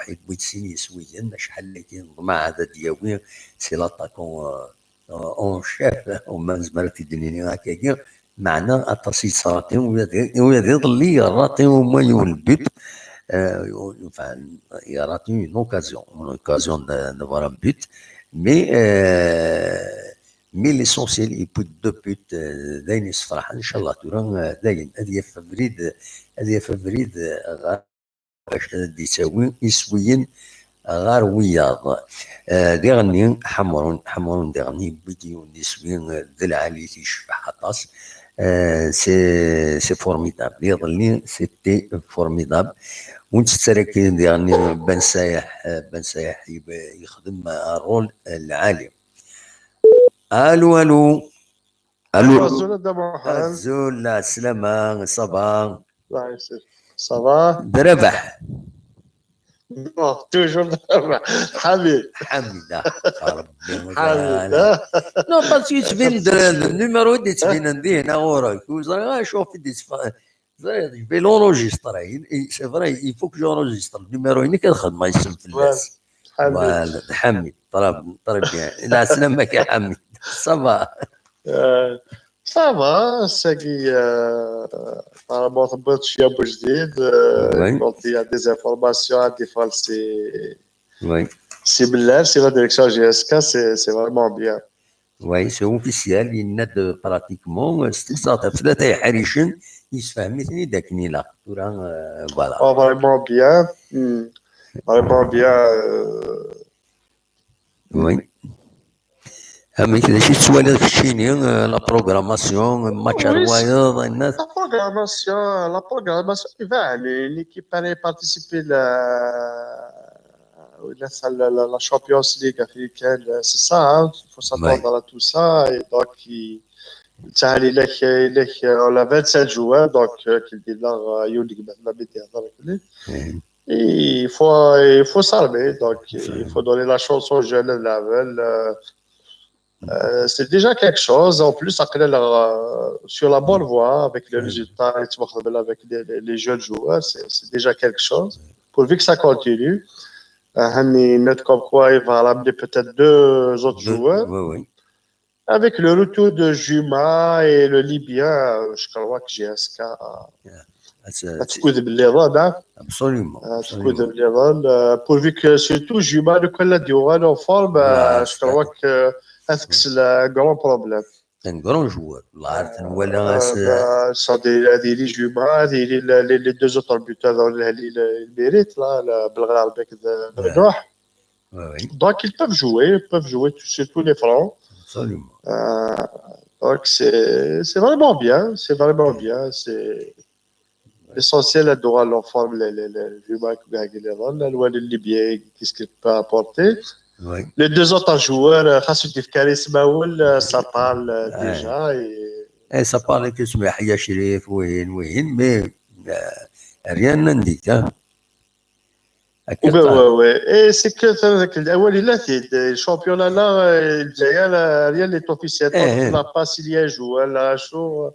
يبغي تسيني سويا شحال اللي كينضمع هذا دياوي سي لاطاكون اون شيف وما زمرت الدنيا هكاكا معنا اطاسي صراتي ويا ظلي راتي وما يولبت يراتي اون اوكازيون دافوار ان بوت مي ليسونسيال يبوت دو بوت داين يصفرح ان شاء الله تورا داين هذه فبريد باش دي تساوي يسويين غار وياض ديغني حمرون ديغني فيديو نسوين ذل عالي تيشبح عطاس سي فورميدابل يظلني سيتي فورميدابل وانت تراكي ديغني بن سايح يخدم الرول العالي الو الزول السلامة صباح صباح دربح توجور دربح حميد نو باسكو تبين النيميرو دي تبين عندي هنا وراك شوف في لونجستري سي فري يفوك جونجستر النيميرو هنا كنخدم ما يسم في الناس حميد طرب بيان لا سلامك يا حميد صباح صافا ساكي ما ثبتش شي ابو جديد كونت يا دي انفورماسيون دي فالسي وي سي بالله سي لا ديريكسيون جي اس كا سي فريمون بيان وي سي اوفيسيال يناد براتيكمون 6 حريشن يسفهمتني داك نيلا تورا فوالا. Oh, vraiment bien. Vraiment bien. وي اما كذا شي تسوالي في الشيني لا بروغراماسيون ماتش Oui, روايض الناس. la programmation, il va aller. L'équipe allait participer la Champions League africaine, c'est ça, hein? Il faut s'attendre à tout ça. Et donc, on a 27 joueurs, donc, qui dit là, et il faut s'armer, donc il faut donner la chance aux jeunes level. C'est déjà quelque chose. En plus, après, sur la bonne voie, avec les résultats, avec les jeunes joueurs, c'est déjà quelque chose. Pourvu que ça continue, net comme quoi il va ramener peut-être 2 autres joueurs. Oui. Avec le retour de Juma et le Libyen, je crois que GSK تفقد بالليران تفقد بالليران pourvu que surtout Juma le كل ديوغان en forme je crois que هذاك grand problème. Un grand joueur. هذه لي جوما هذه لي 2 autres buteurs الميريت là بالغربي كذا بنوح. Donc ils peuvent jouer surtout les francs. Absolument. Donc c'est vraiment bien, c'est l'essentiel est d'avoir leur forme, les humains qui gagnent les rôles, le Libyen, qu'est-ce qu'il peut apporter. Oui. Les 2 autres joueurs, Khassoudif Karis Maoul, ça parle déjà. Et ça parle que c'est Yahya Chérif, oui, mais rien n'indique. Oui. Et c'est que le championnat là, rien n'est officiel. On n'a pas signé un joueur là, chaud.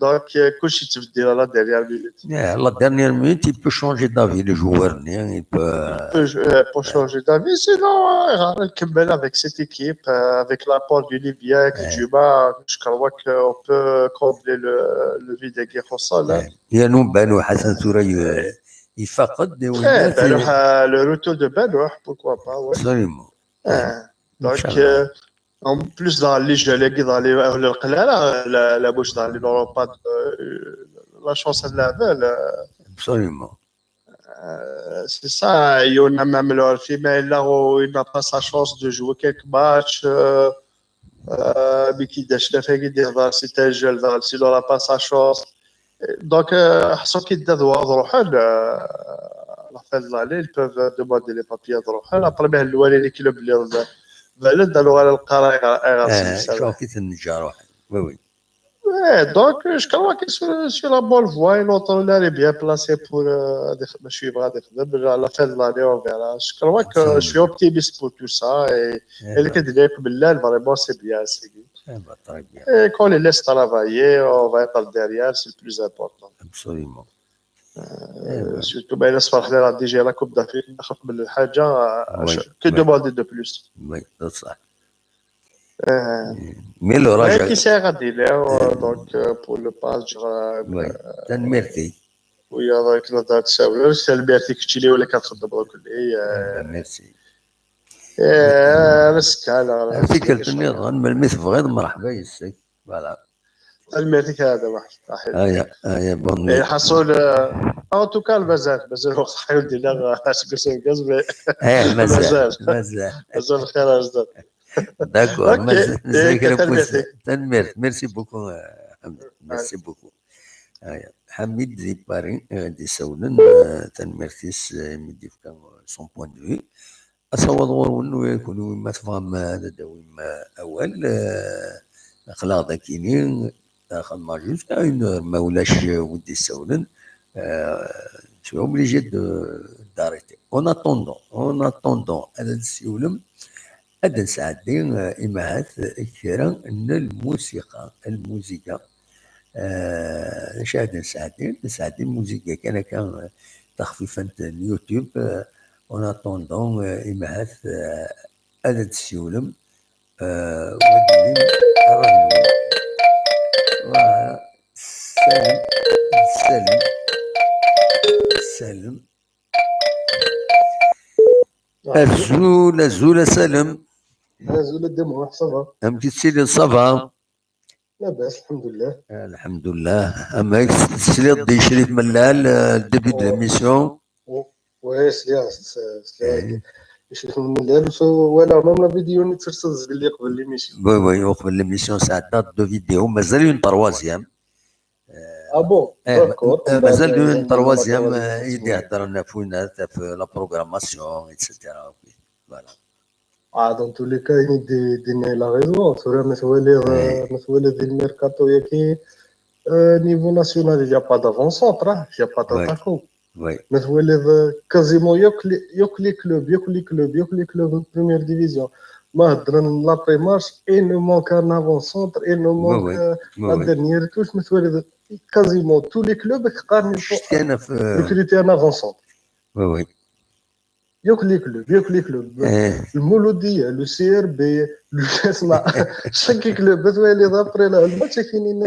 Donc, كلشي تبدل على dernière minute. La dernière minute, il peut changer d'avis, le joueur. Il peut changer d'avis. Sinon, نكمل avec cette équipe, avec l'apport du Libyen, avec Juma, je crois qu'on peut combler le vide qui est au sol. يانو بانو حسن ثوري يفقد. Le retour de Benouh, pourquoi pas. Absolument. Donc, en plus, dans les jeunes, dans la bouche, dans les n'auront pas la chance de la veille. Absolument. C'est ça, il y en a même leur fille, mais là où il n'a pas sa chance de jouer quelques matchs, mais qui c'est un jeune, s'il n'aura pas sa chance. Donc, ceux qui doivent la fin de l'année, ils peuvent demander les papiers de Rohan. Après, le club بلد قالوا على القرايه شوفي النجار وي donc je crois que sur la bonne voie et l'autre là est bien placé pour ماشي يبغى يخدم à la fin de l'année on verra. Je crois que je suis optimiste pour tout ça et اللي كندير بالله vraiment c'est bien et quand on les laisse travailler on va être derrière, c'est le plus important. Absolument. Surtout بين الصفر حنا غادي يجي لا كوب دافريك نخاف من الحاجه que demander de plus. Oui, c'est ça. Mais le Raja. Qui s'est radé donc pour le pass. Oui, merci. Oui, avec la date c'est le merci que tu l'as ولا كتخدم كلي. Merci. مسكاله فكرة النظام من المثل غير مرحبا يسك فوالا. الميرتيك هذا واحد صحيح. بون. حصول ان توكا مازال وقت حيول ديالنا اسكو سنكاز مازال خير اجداد. D'accord. Merci beaucoup. Merci beaucoup. حميد زيباري دي سولن تنمرتيس مديف كان son point de vue. أصور إنه يكونوا ما تفهم هذا دويم أول أخلاق ذكيين داخل ماجوس كاين ما ولاش ودي سولن tu es obligé d'arrêter. En attendant هذا السيولم هذا نساعدي إماعات كثيرة أن الموسيقى شاهد نساعدي الموسيقى كان تخفيفا اليوتيوب en attendant إماعات هذا السيولم سلم الزول سلم زول ديما صافا un petit style, ça va. لاباس الحمد لله. الحمد لله. أما تسليط دي شريف ملال الدبي de l'émission. وي سلي شريف من الليل ولا عمرنا فيديو نترصد اللي قبل لي ماشي. Oui, oui, وقبل l'émission, ça date de vidéo. مازال une troisième. بون داكور. مازال une troisième يدي يهضر لنا في la programmation, etc. Voilà. دون تو لي كا يديني لا ريزون سورا مثولي ذي الميركاتو ياكي نيفو ناسيونال يا با دافون سونتر يا با تاتاكو. Oui. مثولي كازيمون يوك لي كلوب بريمير ديفيزيون ما هضرنا لابري مارش اي نو مونك ان افون سونتر اي نو مونك لا ديرنيير توش مثولي كازيمون تو لي كلوب قارنين شتي انا في ريكروتي ان افون سونتر. وي وي. يوك لي كلوب المولوديه لو سي ار بي لو اسمع شاكي كلوب مثولي دابري الماتش كاينين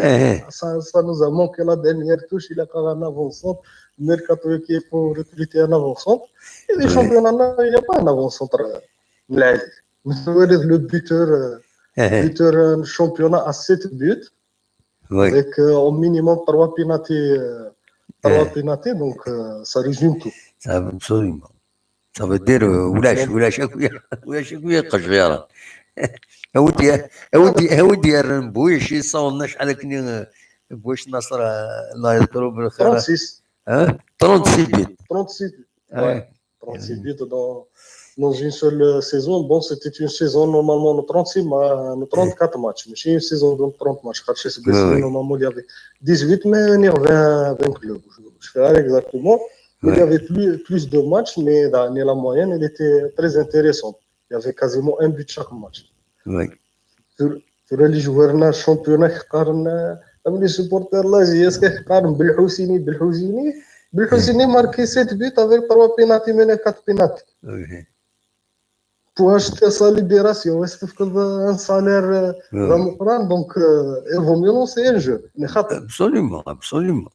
سا نوزا مونكي لا ديرنيير توش الى قارن افون سونتر ميركاتو كي بور ريكروتي ان افون سونتر لي شامبيون يا با ان افون سونتر من العادي مثولي لو بوتور الشامبيون ا 7 بوت Oui. avec au minimum 3 pénaltés donc ça résume tout. Ça veut absolument. Ça veut dire ولا شكوية قشغيرة. هودي الرنبويش يصون شحال كني بويش نصر الله يذكره بالخير. 36 buts. 36 buts. Ouais. 36 buts dans une seule saison. Bon, c'était une saison normalement de 34 matchs. Mais une saison de 30 matchs. Normalement, il y avait 18, mais il y avait 20 clubs. Je sais pas exactement. Mais il y avait plus de matchs, mais la moyenne, elle était très intéressante. Il y avait quasiment un but chaque match. Oui. Sur les joueurs de championnat, les supporters là, بالحسيني marqué 7 buts avec 3 pénaltys mais 4 pénaltys. Oui. Pour acheter sa libération, est-ce que tu as un salaire donc il vaut mieux lancer un jeu. Absolument, absolument.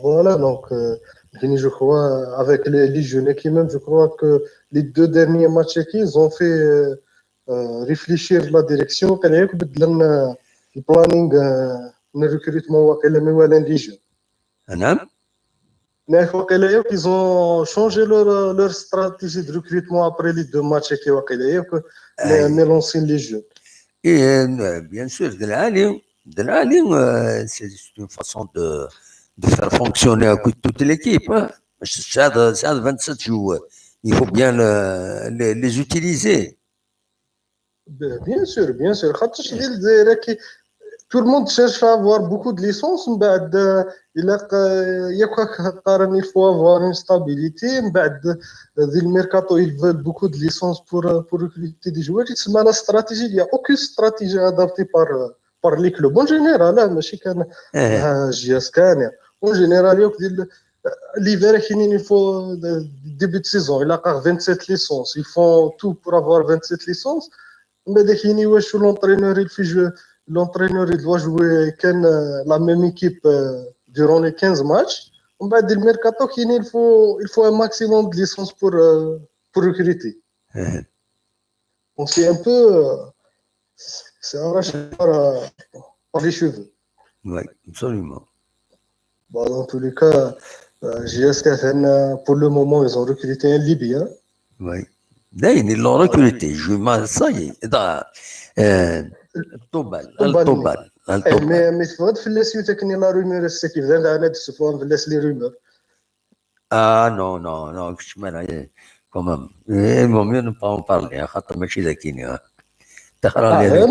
Voilà, donc je crois avec les jeunes qui même, je crois que les 2 derniers matchs qu'ils ont fait réfléchir la direction, le planning, le recrutement, les jeunes. Ils ont changé leur stratégie de recrutement après les 2 matchs qui ont mais lancé les jeux. Et bien sûr, de l'Ali, c'est une façon de faire fonctionner toute l'équipe. Ça 27 joueurs. Il faut bien les utiliser. Bien sûr. Tout le monde cherche à avoir beaucoup de licences, il faut avoir une stabilité. Le mercato, ils veulent beaucoup de licences pour recruter des joueurs. C'est la stratégie. Il n'y a aucune stratégie adaptée par les clubs. En général, en général, l'hiver, il faut début de saison. Il a 27 licences. Ils font tout pour avoir 27 licences. Mais l'entraîneur, il fait jouer. L'entraîneur il doit jouer la même équipe durant les 15 matchs. Le mercato, il faut un maximum de licences pour recruter. Donc c'est un peu c'est arraché par les cheveux. Oui, absolument. Bon, dans tous les cas, JSKFN, pour le moment, ils ont recruté un Libyen. Oui. Ils l'ont recruté. Ça y est. الطوبال mais تفرض في الاسيو تكني لا رومور السكيف ذا انا تسفون في الاسلي رومور نو كش مالا كومام المهم نو با اون بارلي خاطر ماشي ذاكيني تخرى لي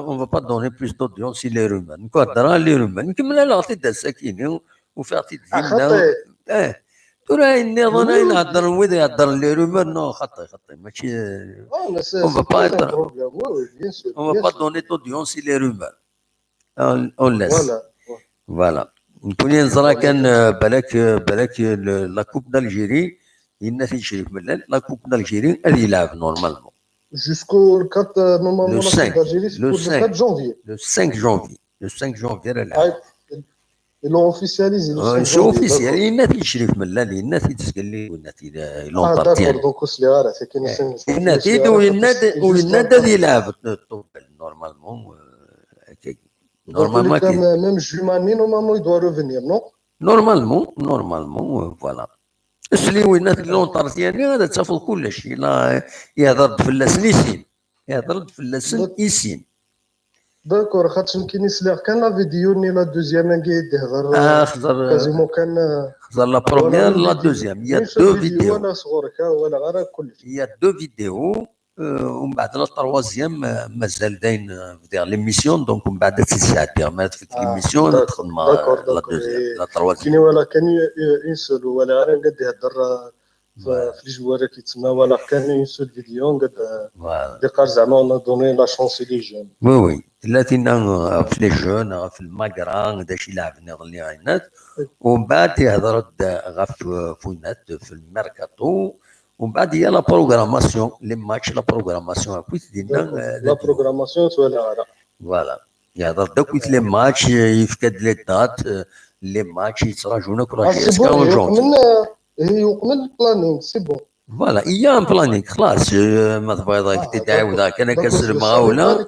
on va pas donner plus d'audience si les rumeurs نكون لي rumeurs نكمل لا عطيت السكيني وفي عطيت ترى إني ظني نهضر وإذا يهضر لي رومور نو خطي ماشي on va pas donner d'audience si les rumeurs on laisse voilà نكون نزرا كان بالك لا كوب دالجيري الناس شريف ملال لا كوب دالجيري اللي يلعب نورمالمون jusqu'au 4 normalement le 5 janvier اللي يلعب ils l'ont officialisé le 5 سو janvier. اوفيسيال D'accord. الناس يشرف من لا الناس يتسقلي والناس Ah, لونطارتيان d'accord. Donc, c'est là, c'est qu'il y a الناس juste والناس avant. يلعب الطوبل نورمالمون Dans tous les نورمالمون cas, même Jumani, normalement, il doit revenir, non? نورمالمون فوالا اسليو الناس لونطارتيان هذا تفضل كل شيء لا يهضر فلاس نيسين يهضر فلاس يسين D'accord. خاطر يمكن يسلع كان لا فيديو ني لا دوزيام قاعد يهضر خضر كازيمون كان خضر لا بروميير لا دوزيام يا دو فيديو ولا صغور هكا ولا غير كل شيء. Il y a deux vidéos. ومن بعد لا troisième مازال داين في ليميسيون دونك ومن بعد تساعد ما في ليميسيون تخدم لا دوزيام لا كاين troisième. ولا كان اون سول ولا غير قاعد يهضر في الجواره كيتسمى ولا كان اون سول فيديو قاعد Voilà. ديقار زعما اون دوني لا شونس لي جون. وي وي التي في لي جون في الماكرا داش يلعب نظني عينات ومن بعد يهضر غاف فوينات في الميركاتو ومن بعد هي لا بروغراماسيون لي ماتش لا بروغراماسيون كويس ديالنا لا بروغراماسيون ولا غير. فوالا يهضر دوك لي ماتش يفكد لي دات لي ماتش يتراجعونا كل شيء سي بون جونفي يكمل البلانينغ سي بون. فوالا ايام بلانينغ خلاص ما تبغي تدعوها كان كسر المغاوله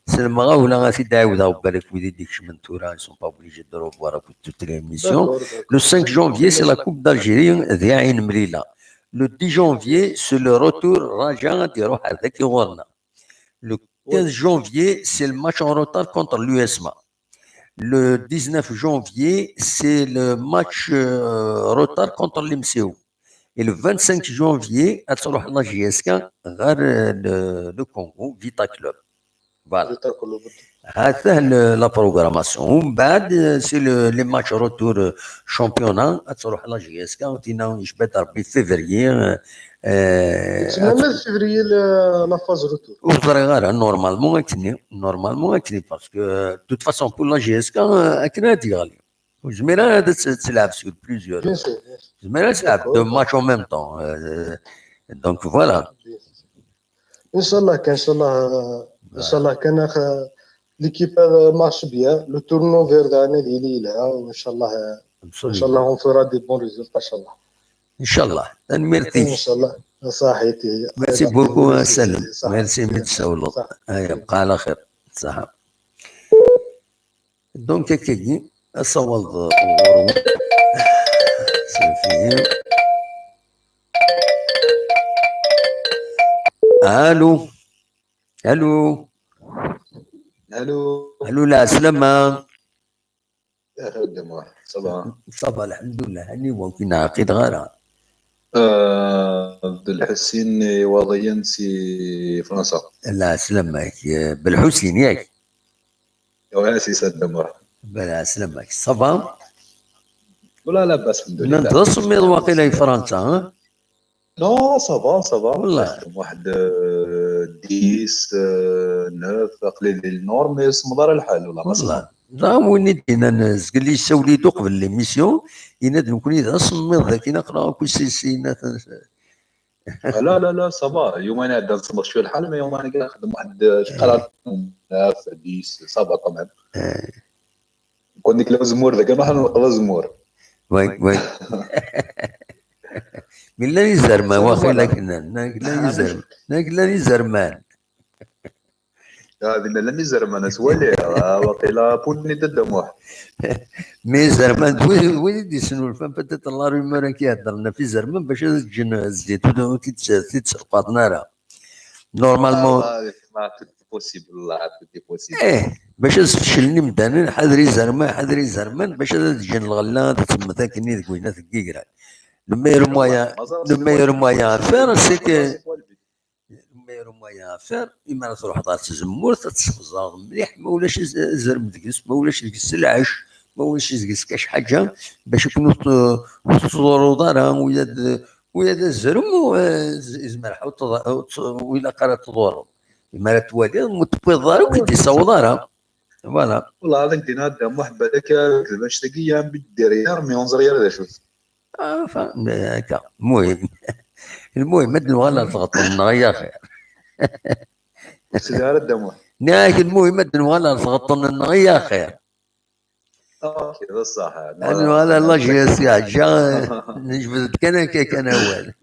سر المغاوله غادي تدعوها وبالك وليدي ديك من تورا سون با اوبليجي ديرو فوالا كنت تريميسيون لو 5 جونفي سي لا كوب دالجيري ذي عين مليله لو 10 جونفي سي لو روتور راجع ديرو هذاك يغورنا لو 15 janvier, c'est le match en retard contre l'USMA. Le 19 janvier, c'est le match retard contre l'MCO. Et le 25 janvier, à la JSK, le Congo, Vita Club. Voilà. هذا لا بروغراماسيون ومن بعد سي لي ماتش روتور شامبيونا تروح لا جي اس كا وتينا يشبات ربي فيفريي تسمى فيفريي لا فاز روتور وفري غير نورمالمون اكتني باسكو توت فاسون بور لا جي اس كا اكنا ديالي وزميرا هذا تلعب سور بليزيور زميرا تلعب دو ماتش او ميم طون دونك فوالا ان شاء الله كان ان شاء الله كان l'équipe marche bien, le tournoi vers l'année il est là, Inch'Allah on fera des bons résultats, Inch'Allah. Inch'Allah, merci. Inch'Allah, صحيتي. Merci beaucoup Salim, merci متسولط. يبقى على خير، صح. دونك كي أصوّل غرو سفيه. ألو ألو الو لا سلامة يا اخي ودي صباح الحمد لله هني ممكن عقيد غارة عبد الحسين وضيا سي فرنسا لا سلامك بالحسين ياك يا سي سلام بلا سلامك صباح ولا لا باس الحمد لله ندرس من واقيلا في فرنسا ها نو صافا والله واحد 10 9 قليل النور مي مدار الحال والله وين دينا الناس قال لي سوليدو قبل ليميسيون ينادم نكون اذا صمد ذاك نقرا كل سينا لا صافا يومين عاد نصبر شويه الحال مي يومين كاع نخدم واحد شقرات 9 10 صافا طبعا كون ديك الزمور ذاك ما نلقى زمور وي من لا يزرمان واخا لا يزرمان هذه لا زرمان سوالي واقيلا بوني تدموح مي زرمان وين يسنوا الفم بدات الله ريما كيهضرنا في زرمان باش تجن الزيت تتسقط نارا نورمالمون ما بوسيبل لا بوسيبل باش تفشلني مدانا حذري زرمان باش تجن الغلا تما ذاك ني كوينه ثقيقرا le meilleur moyen à faire c'est que إما تروح دار تزمور تتسخزر مليح ما ولاش زرم تقص ما ولاش تقص العش ما ولاش تقص كاش حاجه باش يكونوا تدوروا دارها ويا الزرم ويزمرح وإلا قرات تدوروا إما توالي متبوي دارها وكدي صو دارها فوالا والله هذاك دينا دام واحد هذاك باش تلقى بالدريار مي اونزريار هذا شوف هكا المهم مد ولا تغطى يا خير سيدي على الدموع ناك المهم مد ولا تغطى يا خير اوكي بصح انا على لا جي جا نجبد كان اول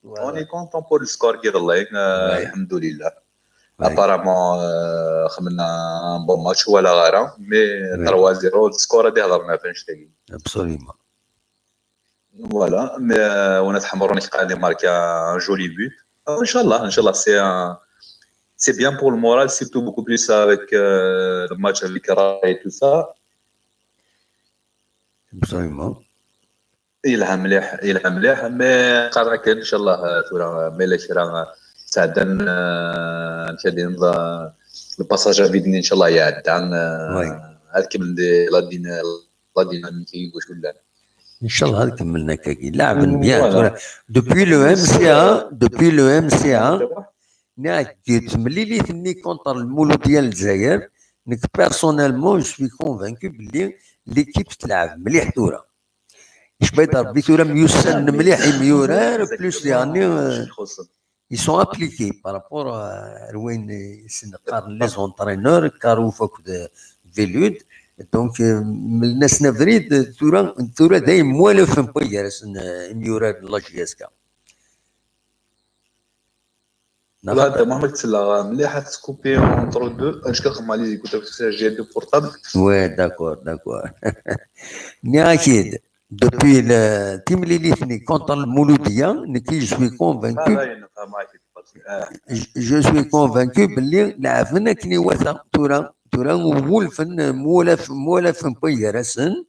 اوني كونتون بور السكور كي الله الحمد لله ابارامون خملنا ان بون ماتش ولا غيره مي 3-0 السكور هذه هضرنا فيها شتي ابسوليومون فوالا ونات حمروني قال ماركا ان جولي بوت ان شاء الله c'est bien pour le moral, surtout beaucoup plus avec le match avec Rai et tout ça. Absolument. يلها مليح مي قرا كان ان شاء الله ثورة ميلا شرا سعدا نشادي نضا الباساج فيدني ان شاء الله يعد عن هاد كمل لا ديناميكي واش ولا ان شاء الله هاد كملنا كاكي لاعب بيان دوبوي لو ام سي ا ناكيت ملي ثني كونتر المولود ديال الجزائر نك بيرسونيلمون جو سوي كونفانكو بلي ليكيب تلعب مليح ثورة اش بيضرب بثورة ميوسن مليح ميورار بلوس يعني ils sont appliqués par rapport à وين سنقارن لي زونترينور كارو فوق فيلود دونك من الناس نفريد ثورة دايم موالف بيرس ميورار لا جي اس كا لا محمد تسلا مليحه تسكوبي اونتر دو اش كنخدم على لي كنت جي دو بورتابل وي داكور اكيد دوبوي تيم لي ثني كونتر المولوديه نكي جو كونفانكو جو سوي كونفانكو باللي لعبنا كني واثق تورا ولفن مولف بيرسن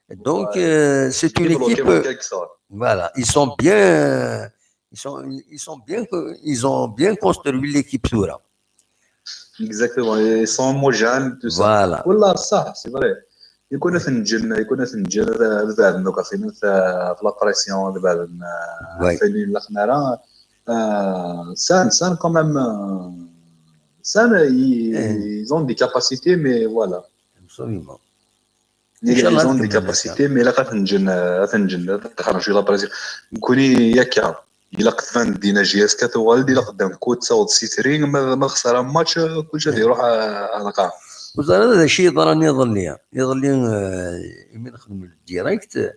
دونك سي اون ايكيب فوالا ils ont bien construit l'équipe Toura. Exactement, ils sont homogènes, tout ça. Voilà. والله صح سي فري يكون ثنجل بعد نوكاسين في لا بريسيون بعد فيني الخماره سان quand même سان ils ont des capacités mais voilà Absolument. ils ont des capacités mais لا غتنجل تخرج لا بريسيون نكوني ياك إلا قدام دينا جي اس كتوالد إلا قدام كوت صوت سيترين ما خسر ماتش كلشي غادي يروح على قاع وزار هذا الشيء ضرني يظل لي يمين نخدم الديريكت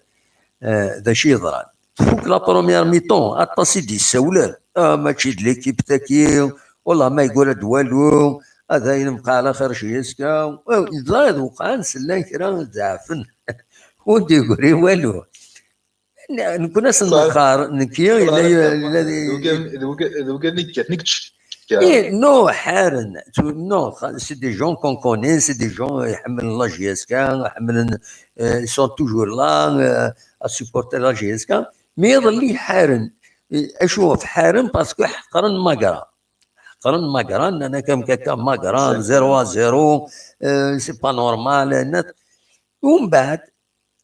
هذا شيء ضران فوق لا بروميير ميطون اطاسي دي السولان ماتشي د ليكيب تاكي والله ما يقول والو هذا ينبقى على خير شي اسكا لا وقع نسلان كرا زعفن ودي يقول والو نكون نخار نكيا نو حارن نو سي دي جون كون كوني سي دي جون يحمل لا جي اس كا يحمل سون توجور لا سيبورتي لا جي اس كا مي يظل لي حارن اشوف حارن باسكو حقرن ماكرا انا كم كاكا ماكرا 0-0 سي با نورمال ومن بعد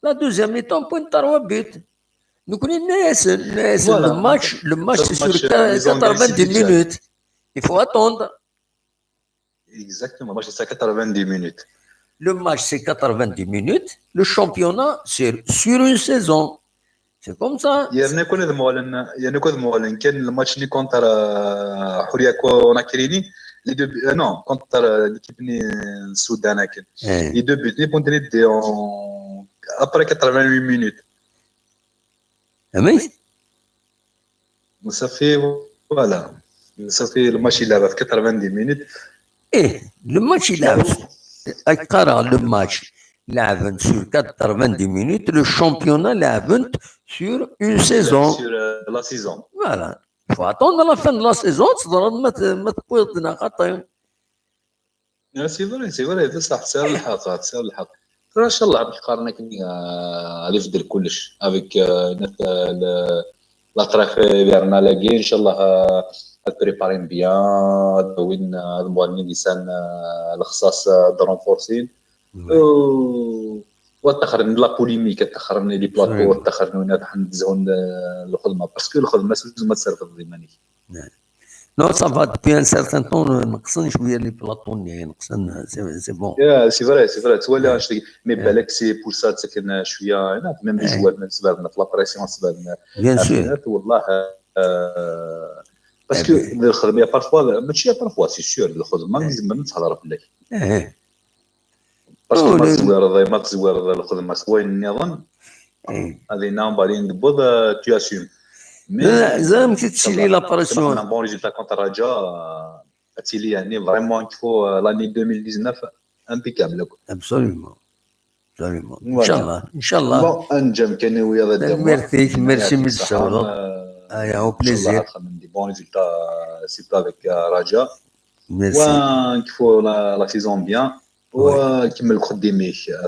لا دوزيام ميتون بوين 3 بيت نكون الناس لو ماتش سي سور 90 minutes il faut attendre exactement moi c'est 90 minutes le match c'est 90 minutes le championnat c'est sur une saison c'est comme ça يعني كون مولن كان الماتش اللي كونتر حوريه كوناكريني لي دو نو كونتر ليكيب السودان كان لي دو بوت ني بونتري دي après 88 minutes امي وصافي فوالا صافي الماتش يلعب في 90 minutes لو ماتش يلعب اقرا لو ماتش لعبن سور 90 minutes لو شامبيونا لعبن سور اون سيزون سور لا سيزون فوالا faut attendre la fin de la saison تضرب ما تقوض نقاط سي فري بصح تساوي الحق ان شاء الله نقارن كني غادي يفضل كلش افيك لا طريق ديالنا لاقي ان شاء الله بريبارين بيان وين الموالين لسان الخصاص درونفورسين وتخرن لا بوليميك تخرن لي بلاطو تخرن ندزون الخدمه باسكو الخدمه ما تصرف الضماني نو صافا دبي ان سارتان طون نقصن شويه لي بلاطون نقصن سي بون يا سي فري تولي مي بالك سي بور سا تسكن شويه ميم لي جوار من سبابنا في لابريسيون سبابنا بيان سور والله باسكو الخدمه بارفوا ماشي بارفوا سي سور الخدمه لازم نتهضر بالك باسكو لا. ما تزوير الخدمه سواين النظام إيه. هذه نام بالي نقبض تو اسيم لا زعما تتشيلي لاباراسيون. بون ريزولتا كونتر رجاء اتيلي يعني فريمون كيفو لاني 2019 امبيكابل ابسوليومون ان شاء الله ان شاء الله. بون انجم كان ويا ذا ميرسي ميرسي من الشغل. ايا او بليزير. خدم دي بون ريزولتا سيرتو افيك رجاء ميرسي. ونكفو لا سيزون بيان وكمل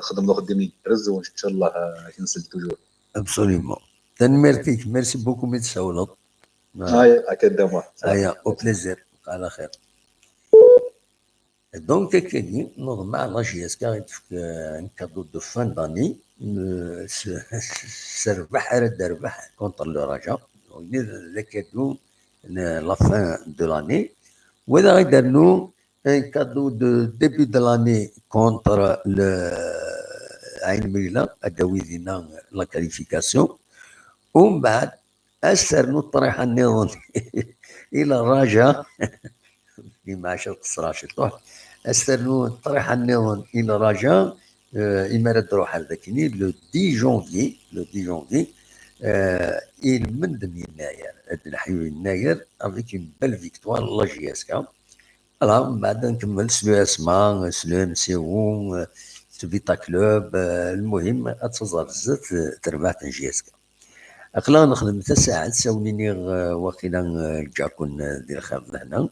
خدم خدمي رز وان شاء الله كنسل توجور. ابسوليومون. ميرسي ميرسي بوكو من الشغل. هاي اكيد دابا ايا او بليزير على خير. دونك كاين نوض مع لا جي اس كا غيتفك ان كادو دو فان داني سربح رد ربح كونتر لو رجاء لا كادو لا فان دو لاني وإذا غيدار له ان كادو دو ديبي دو لاني كونتر عين ميلا اداوي دينا لا كاليفيكاسيون ومن بعد اسرنو الطريحه النظام الى الرجاء كيما عشر قصراش طوح استنوا الطريحه النظام الى رجاء امارات روح هذاكني لو 10 جونفي من يناير هاد الحيو يناير افيك اون بال فيكتوار لا جي اس كا. فوالا من بعد نكمل سلو اسما سلو ام سي او سفيتا كلوب. المهم اتزرزت تربحت جي اس كا. اقلا نخدم 3 ساعات ساونيني واقيلا جاكون ديال خاف هنا.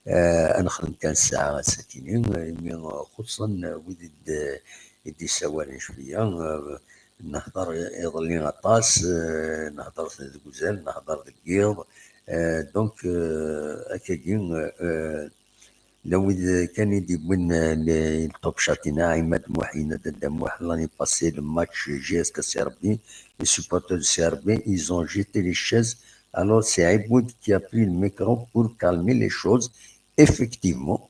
انا خدمت كان ساعه ساكنين خصوصا ودي يدي سوالين شويه نهضر يظلني غطاس نهضر في الغزال نهضر في الكيض. دونك اكاين لو كان يدي بوين التوب شاتينا عماد موحينا دموح لاني باسي الماتش جي اس كا سي ربي لي سوبورتور دو سي ربي ils ont jeté les chaises. Alors c'est Aïboud qui a pris le micro pour calmer les choses. Effectivement,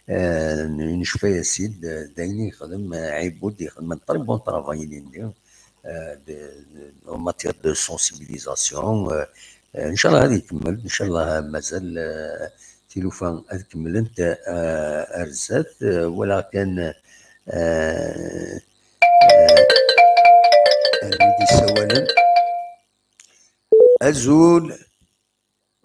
نشفى ياسيد دايني يخدم عيبود يخدم un très bon travail اللي ندير en matière de sensibilisation. ان شاء الله هذه يكمل ان شاء الله مازال تلوفان تكمل انت ارزات ولكن ندي سوالا ازول.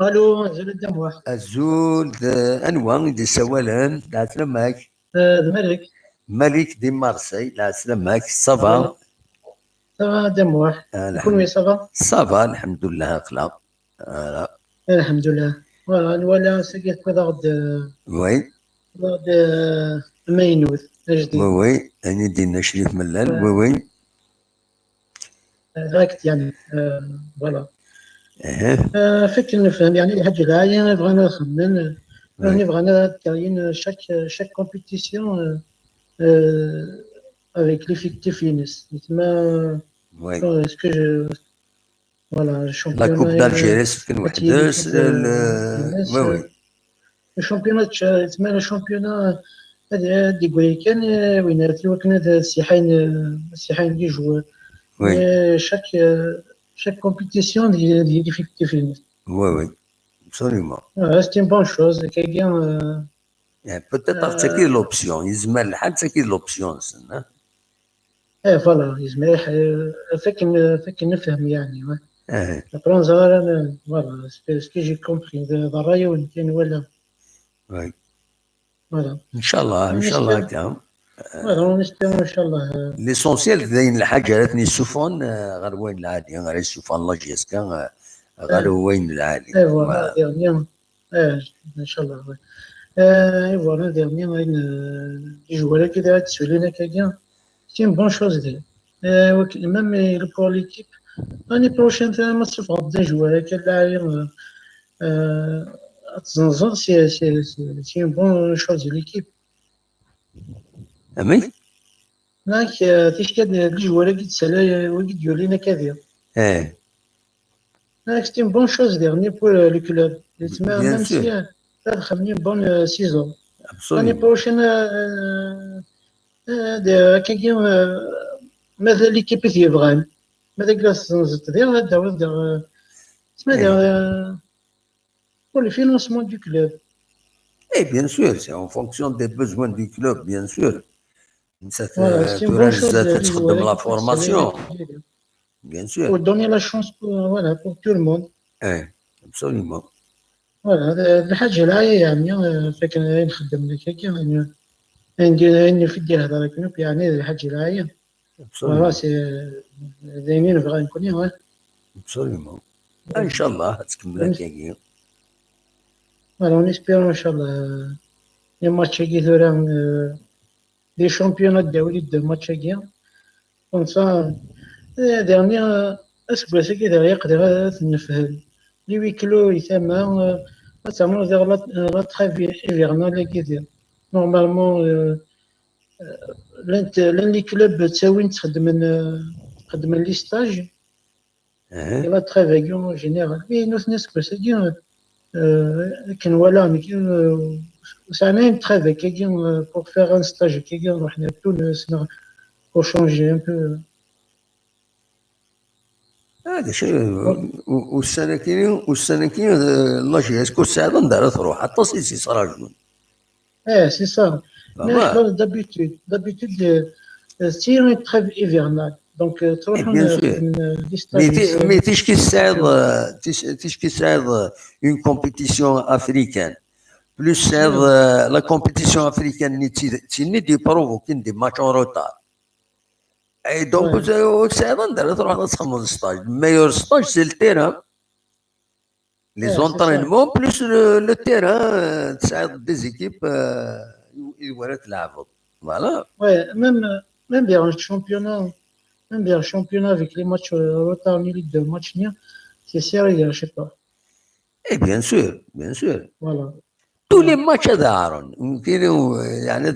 الو زول الدموح الزول انواع دي سوالان لا سلامك. مالك ملك دي مارسي لا سلامك. صافا صافا دموح كون وي صافا صافا الحمد لله اخلاق. الحمد لله فوالا ولا سقيت كذا غد وي غد ماينوث جديد وي اني دينا شريف ملال وي راكت يعني فوالا فكر نفهم يعني الحاجة العاية بغينا نخمم يعني بغينا كاين شاك كومبيتيسيون avec l'effectif Inès. Oui. Est-ce que je voilà le championnat. La Coupe d'Algérie c'est une وحدة. Oui oui. Le championnat تسمى le championnat هذا يقول كان وين كان سيحين دي جوار. Oui. Chaque compétition est difficile. Oui, absolument. C'est une bonne chose. Quelqu'un. Peut-être c'est l'option. يزمل الحال c'est l'option. فوالا يزمل فك نفهم يعني. Après voilà, ce que j'ai compris de الرأي كان ولا. Oui. Voilà. إن شاء الله كام. Voilà, on espère إن شاء الله. L'essentiel ذين الحاجة راتني السفن غير وين العادي غير السفن لا جيس كان غير وين العادي. Voilà, dernier. إن شاء الله. Voilà, dernier les joueurs qui doivent se lever quelqu'un. C'est une bonne chose. Même pour l'équipe, l'année prochaine, ما تفقد des joueurs qui derrière. C'est une bonne chose de l'équipe. أمي؟ هناك تشكد الجوال قد سلا وقد يولينا كثير. هناك c'est une bonne chose dernier pour le club. Même si تدخل une bonne saison. L'année prochaine quelqu'un ماذا l'équipe يبغى ماذا جالس تدير هذا اسمه pour le financement du club. Eh bien sûr, c'est en fonction des besoins du club, bien sûr. نسات Voilà, c'est une تورا bonne chose نزات de تخدم jouer لا avec فورماسيون بيان pour سور. donner la chance pour, voilà, pour tout le monde. ايه ابسوليومون. Voilà, هذا الحاجة العاية يعني فكان نخدم لك هكا يعني ندير في الدير هذا كنوب يعني هذه الحاجة العاية. Voilà, c'est دايمين نبغى نكون ابسوليومون. ان شاء الله تكمل هكاكي. Voilà, on espère إن شاء الله الماتش هكي ثورة دي شامبيونات الدولي دو ماتش هكي. كون سا dernier اسبوع هكي يقدر نفهم لي ويكلو يتما notamment vers la trêve hivernale هكي نورمالمون لان لي كلوب تساوين تخدم لي ستاج اها لا trêve هكي اون جينيرال مي ناس بس هكي كان ولا وسعنا une trêve هكي pour faire un stage هكي رحنا لتونس pour changer un peu. هذا شيء. والسنه كاين لاجي اسكو السعاده ندار تروح حتى سيسي صراجون. C'est ça. Mais d'habitude, c'est une trêve hivernale. Donc, تروح bien sûr. دي ستاج. مي تيشكي سعاد اون كومبيتيسيون افريكان بلوس سعاد لا كومبيتيسيون افريكان ني دي بروفوكين دي ماتش اون روتار. اي دونك سعاد ندير تروح تخمم ستاج ميور ستاج سي التيران لي زونطرينمون بلوس لو تيران تساعد دي زيكيب يورا تلعبوا. فوالا. Ouais, même bien le championnat, même bien le championnat avec les matchs retard ni ligue de match ni, c'est sérieux, je sais pas. اي بيان سور بيان سور. Voilà. تو لي ماتش هذا عارون كاينين يعني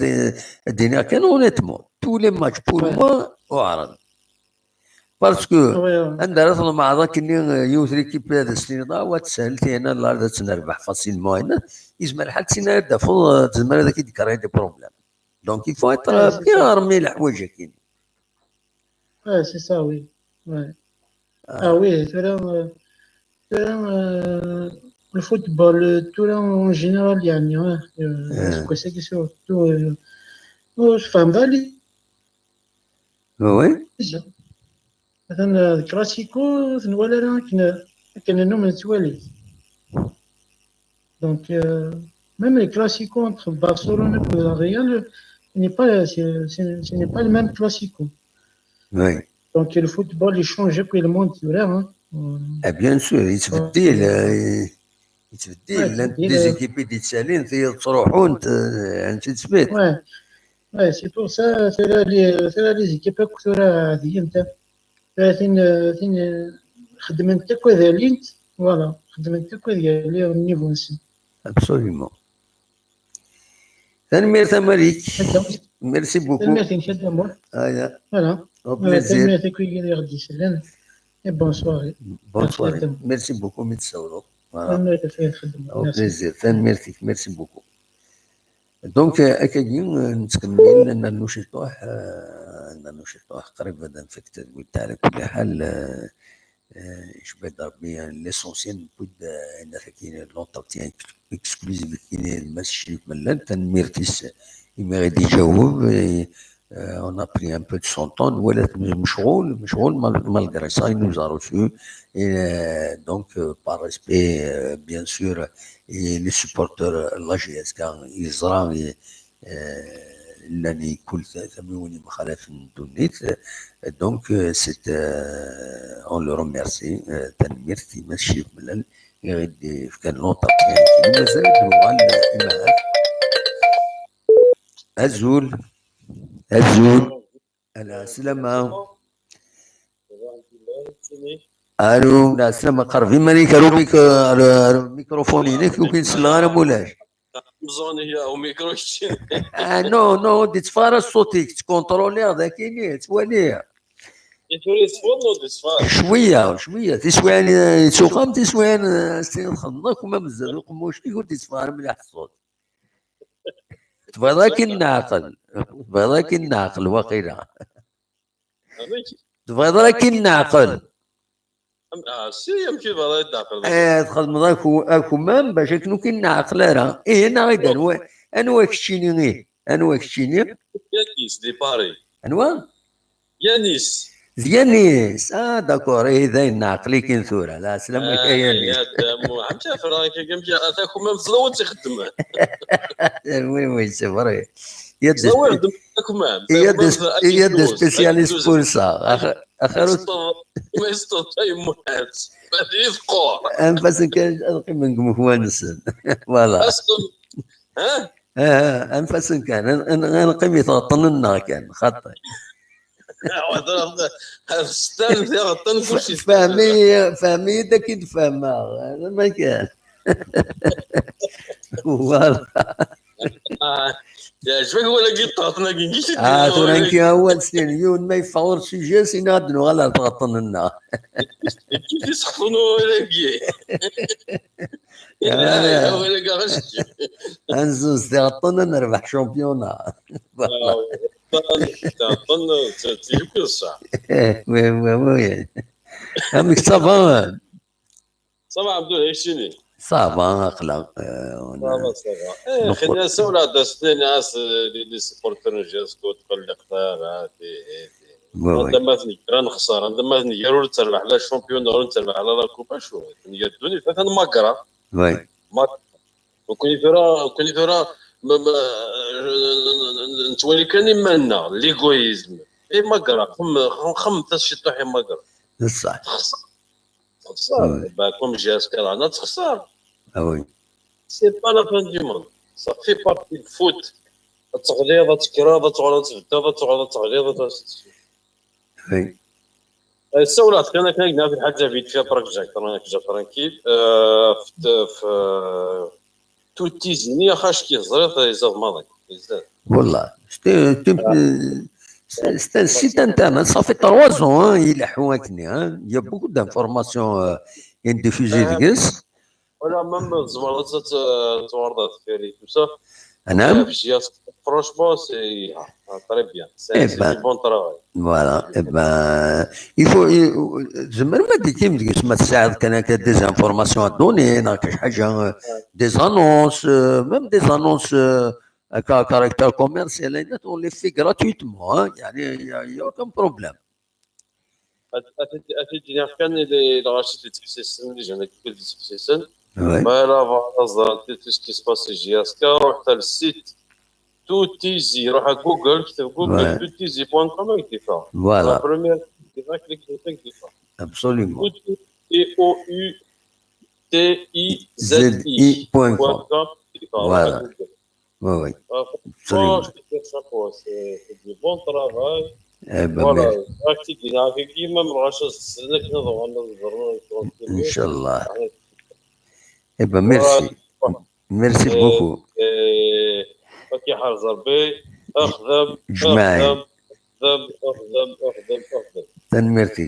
الدنيا كان اونيتمون تو لي ماتش بور موا وعرض باسكو عندنا راسنا مع ذاك اللي يوث ليكيب هذا السنين ضاوات سهلتي انا لا تنربح فاسيلمون هنا يزمر حتى سنه دافو تزمر هذاك يدير دي بروبليم دونك يفو اتر بيان رمي الحوايج كاين. Ouais, c'est ça, oui. Ouais. Ah oui, le football, tout là en général, il y a rien. C'est que surtout, je fais un bali. وي مثلا الكلاسيكو ولا راه كان نوم نتوالي دونك même les classicos entre Barcelone et le Real ce n'est pas le même classico. وي. Donc le football il change puis le monde بيان سور يتبدل دي زيكيبي دي تسالين تروحون انت تثبت. Ouais, c'est pour ça c'est les équipes كثر هذه انت خدمت كذا لينت فوالا خدمت كذا ديال النيفو نسي. ابسوليومون. تنمير مالك. ميرسي بوكو. تنمير نخدمو. هيا. فوالا. تنمير كي غادي يسلم. بون سواري. بون سواري. ميرسي بوكو متسولو. تنمير كيف نخدمو. او بليزير تنميرتك ميرسي بوكو. دونك هكاكي نتكمل لان النشيطوح قريب هذا نفك التدوين تاع على كل حال يشبه ربي ليسونسيال بود عندنا كاين لونتروتيان اكسكلوزيف كاين الماس ملان تنميرتيس يما غادي يجاوب on a pris un peu de son temps ولات مشغول malgré ça il nous a reçu et donc par respect bien sûr et les supporters l'AGS كان يزرع لاني كل ثمانية مخالف دونيت دونك سيت اون لو ريميرسي تنميرتي ماشي ملل غادي كان لونطا يعني مازال دروغال إمارات الزول السلامة. الو لا السلامة قربي مالك روبيك الميكروفون هناك وكاين سلغانة مولاش زون هي او ميكرو نو دي تفارس صوتيك تكونترولي هذا كاين تواليه شويه تسوان تسوقم تسوان خدمك وما بزاف القموش يقول تسفار مليح الصوت تبغى ذاك الناقل واقيلا تبغى ذاك الناقل سي يمكن بغا يداقل تخدم ذاك اكو مام باش كنو كاين ناقل راه انا غير انواع كشيني غير انواع كشيني يانيس دي باري انواع يانيس زيانيس داكور داين عقلي كاين ثوره لا سلام عليك يا يانيس يا دامو عم تعرف راك كم جا اتاكم من زلوه تخدم وي سي فري يد زلوه يخدم اتاكم يد سبيسياليست بور سا اخر ما يستطيع يموت هذه يذكر انفاس كان من مهوانس فوالا ها انفاس كان انا قيمي طننا كان خاطر هذا ستان فيها غطان كلشي فهمي داك يتفهمها هذا ما كان فوالا يعجبك ولا قلت عطنا كيش تورانكي اول سنين يون ما يفور سوجي سينادنو غالا تغطن كيف يسخفونو ولا كي يا ولا كاش انزوز تغطن نربح شامبيونا تعطن تجيب كل الساعه وي امك صافا صباح عبد الله شنو صافا اخلاق صافا خلينا نسولوا هذا السنين ناس اللي سبورتر جاسكو تقلق عندما راه نخسر عندما نيرو تربح على الشامبيون ولا تربح على لا كوبا شو الدنيا ثلاثه ماكرا وي وكوني فيرا نتولي كان مالنا ليغويزم ماكرا خم شي طوحي ماكرا صح تخسر باكم جاسك رانا تخسر وي سي با لا فان دي موند صا في بارتي الفوت التغليظه تكرار تغلط تغليظه وي السولات كان في الحاجه فيت فيها برك جاك رانا جا ترانكيل في توتيزني خاش كي زريط يزاد ماضي والله c'est un site internet, ça fait 3 ans, il est حواكني il y a beaucoup d'informations diffusées ديكس ولا مام زمرات توردات فيري تو سا نعم فرانشمون سي تري بيان سي بون ترافاي فوالا il faut زعما ما ديتيم ديك ما تساعد كان هكا دي زانفورماسيون دوني ناقص حاجه دي زانونس ميم دي زانونس كاركتر كوميرسيال on les fait gratuitement يعني il y a aucun problème اتجي كان اللي غاشي تكسيسن اللي جانا كيف تكسيسن ما لا فازا تو سكي سباس جي اس كا روح للسيت توتيزي روح على جوجل كتب جوجل توتيزي بوان كوم كيفاه فوالا لا بروميير كيفاه كليك كيفاه absolument اي او يو تي اي زد اي بوان كوم فوالا وي absolument c'est du bon travail voilà راكي دينا كيما مبغاش نستناك نضغط نضرب ان شاء الله ميرسي بوكو فكي حافظ ربي اخدم جماعي اخدم تنميرتي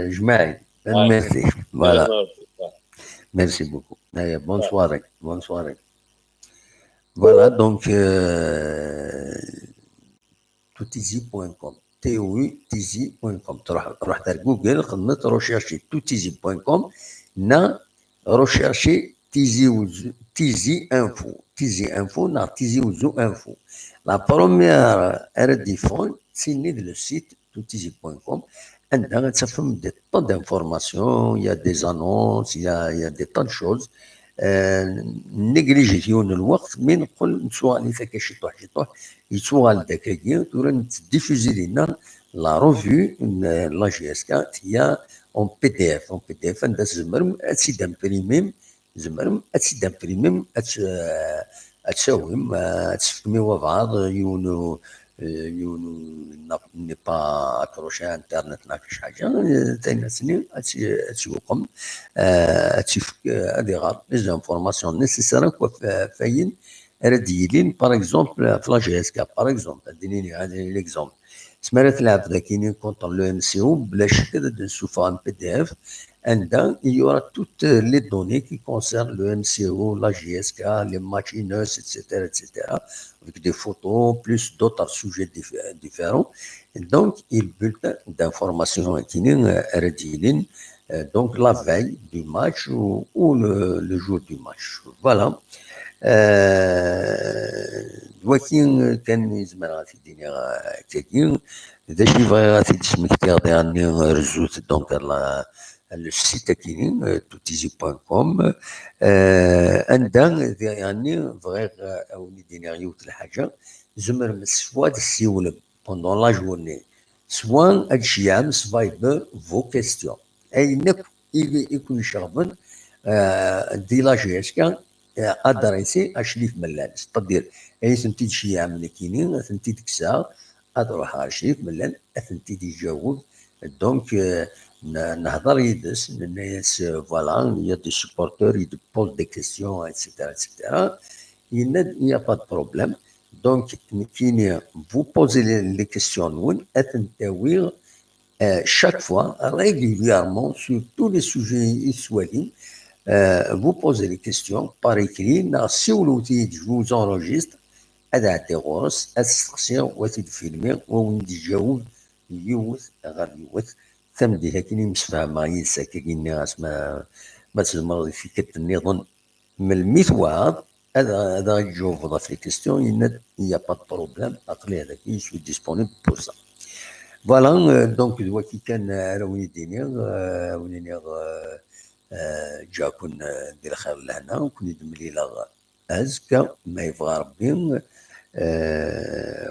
جماعي تنميرتي فوالا ميرسي بوكو بون سواري فوالا دونك toutizi.com toutizi.com تروح دار جوجل خدمت روشيرشي toutizi.com نا روشيرشي تيزي انفو نا تيزي وزو انفو لا بروميير رديفون تسيني لو سيت toutizi.com عندها تفهم دي طون دانفورماسيون يا دي زانونس يا دي طون شوز نيجليجيون الوقت من نقول نسوالي فيك شي طوح يسوال داكاكي تورا ديفوزي لنا لا روفو لا جي اس كا هي اون بي دي اف عندها زمرم اتسي دامبريميم زمرم اتسي دامبريميم اتساوم تسفميو بعض يونو ني با اكروشي انترنت ناكش حاجه تاينا سنين اتسوقم هذه غير لي زانفورماسيون نيسيسير فاين رديلين باغ اكزومبل في لا جي اس كا باغ اكزومبل اديني هذا ليكزومبل سمارة تلعب ذاكيني كونتر لو ام سي او بلا شك نشوفها ان بي دي اف عندها يورا توت لي دوني كي كونسيرن لو ام سي او لا جي اس كا لي ماتشينوس اتسيتيرا اتسيتيرا avec des photos plus d'autres sujets différents donc il bulletin d'information كاينين رديلين donc la veille du match ou le jour du match voilà ولكن كان يزمر غادي يديني كاكين ذا شي بغي غادي تسمكتي غادي راني رزوت دونك السيت كاينين توتيزي.com عندها يعني بغي اوني ديني غيوت الحاجه زمر من سوا السيولم بوندون لا جورني سوا هادشي يعمس فايبر فو كيستيون اي نك يكون شغبن دي لا جي اس كان ادريسي اشريف ملان ستدير اي سنتي شي عامل كاينين سنتي ديك الساعه اروح على شريف ملان سنتي يجاوب دونك نهضر يدس الناس فوالا يا دي سبورتور يدي بوز دي كيستيون ايتترا ايتترا il n'y a pas de problème donc كاين vous posez les questions وين اتنتاوي chaque fois régulièrement sur tous les sujets سوالين vous posez les questions par écrit si je vous enregistre هذا عندي غرس تستقسي وتدفيلمي وندي جاوب يوث غير يوث ثمدي هكيني مسفهم مع يسا كايني غاس ما تزمر في كتنظن من الميثوار هذا يجاوب في الكيستيون il n'y a pas de problème عقلي هذاك je suis disponible pour ça فوالا دونك دلوقتي كان راوني دينيغ جاكون ندير خير لهنا وكون يدملي لا ازكى ما يبغى ربي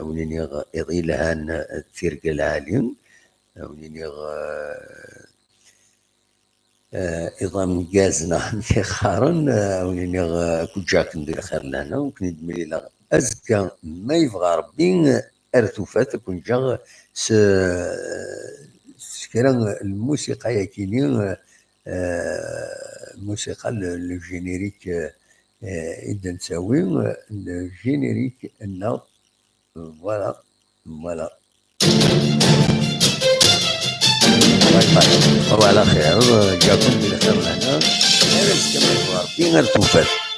ونينيغ يضي لهان تيرق العالم ونينيغ إضام جازنا في خارن ونينيغ كنت جاك ندير خير لهنا وكون يدملي لا ازكى ما يبغى ربي ارتفات كون جا سكران الموسيقى يكيني الموسيقى الجينيريك إذا نساوي الجينيريك إنه فوالا باي على خير جاكم بخير لنا غير كما غير توفات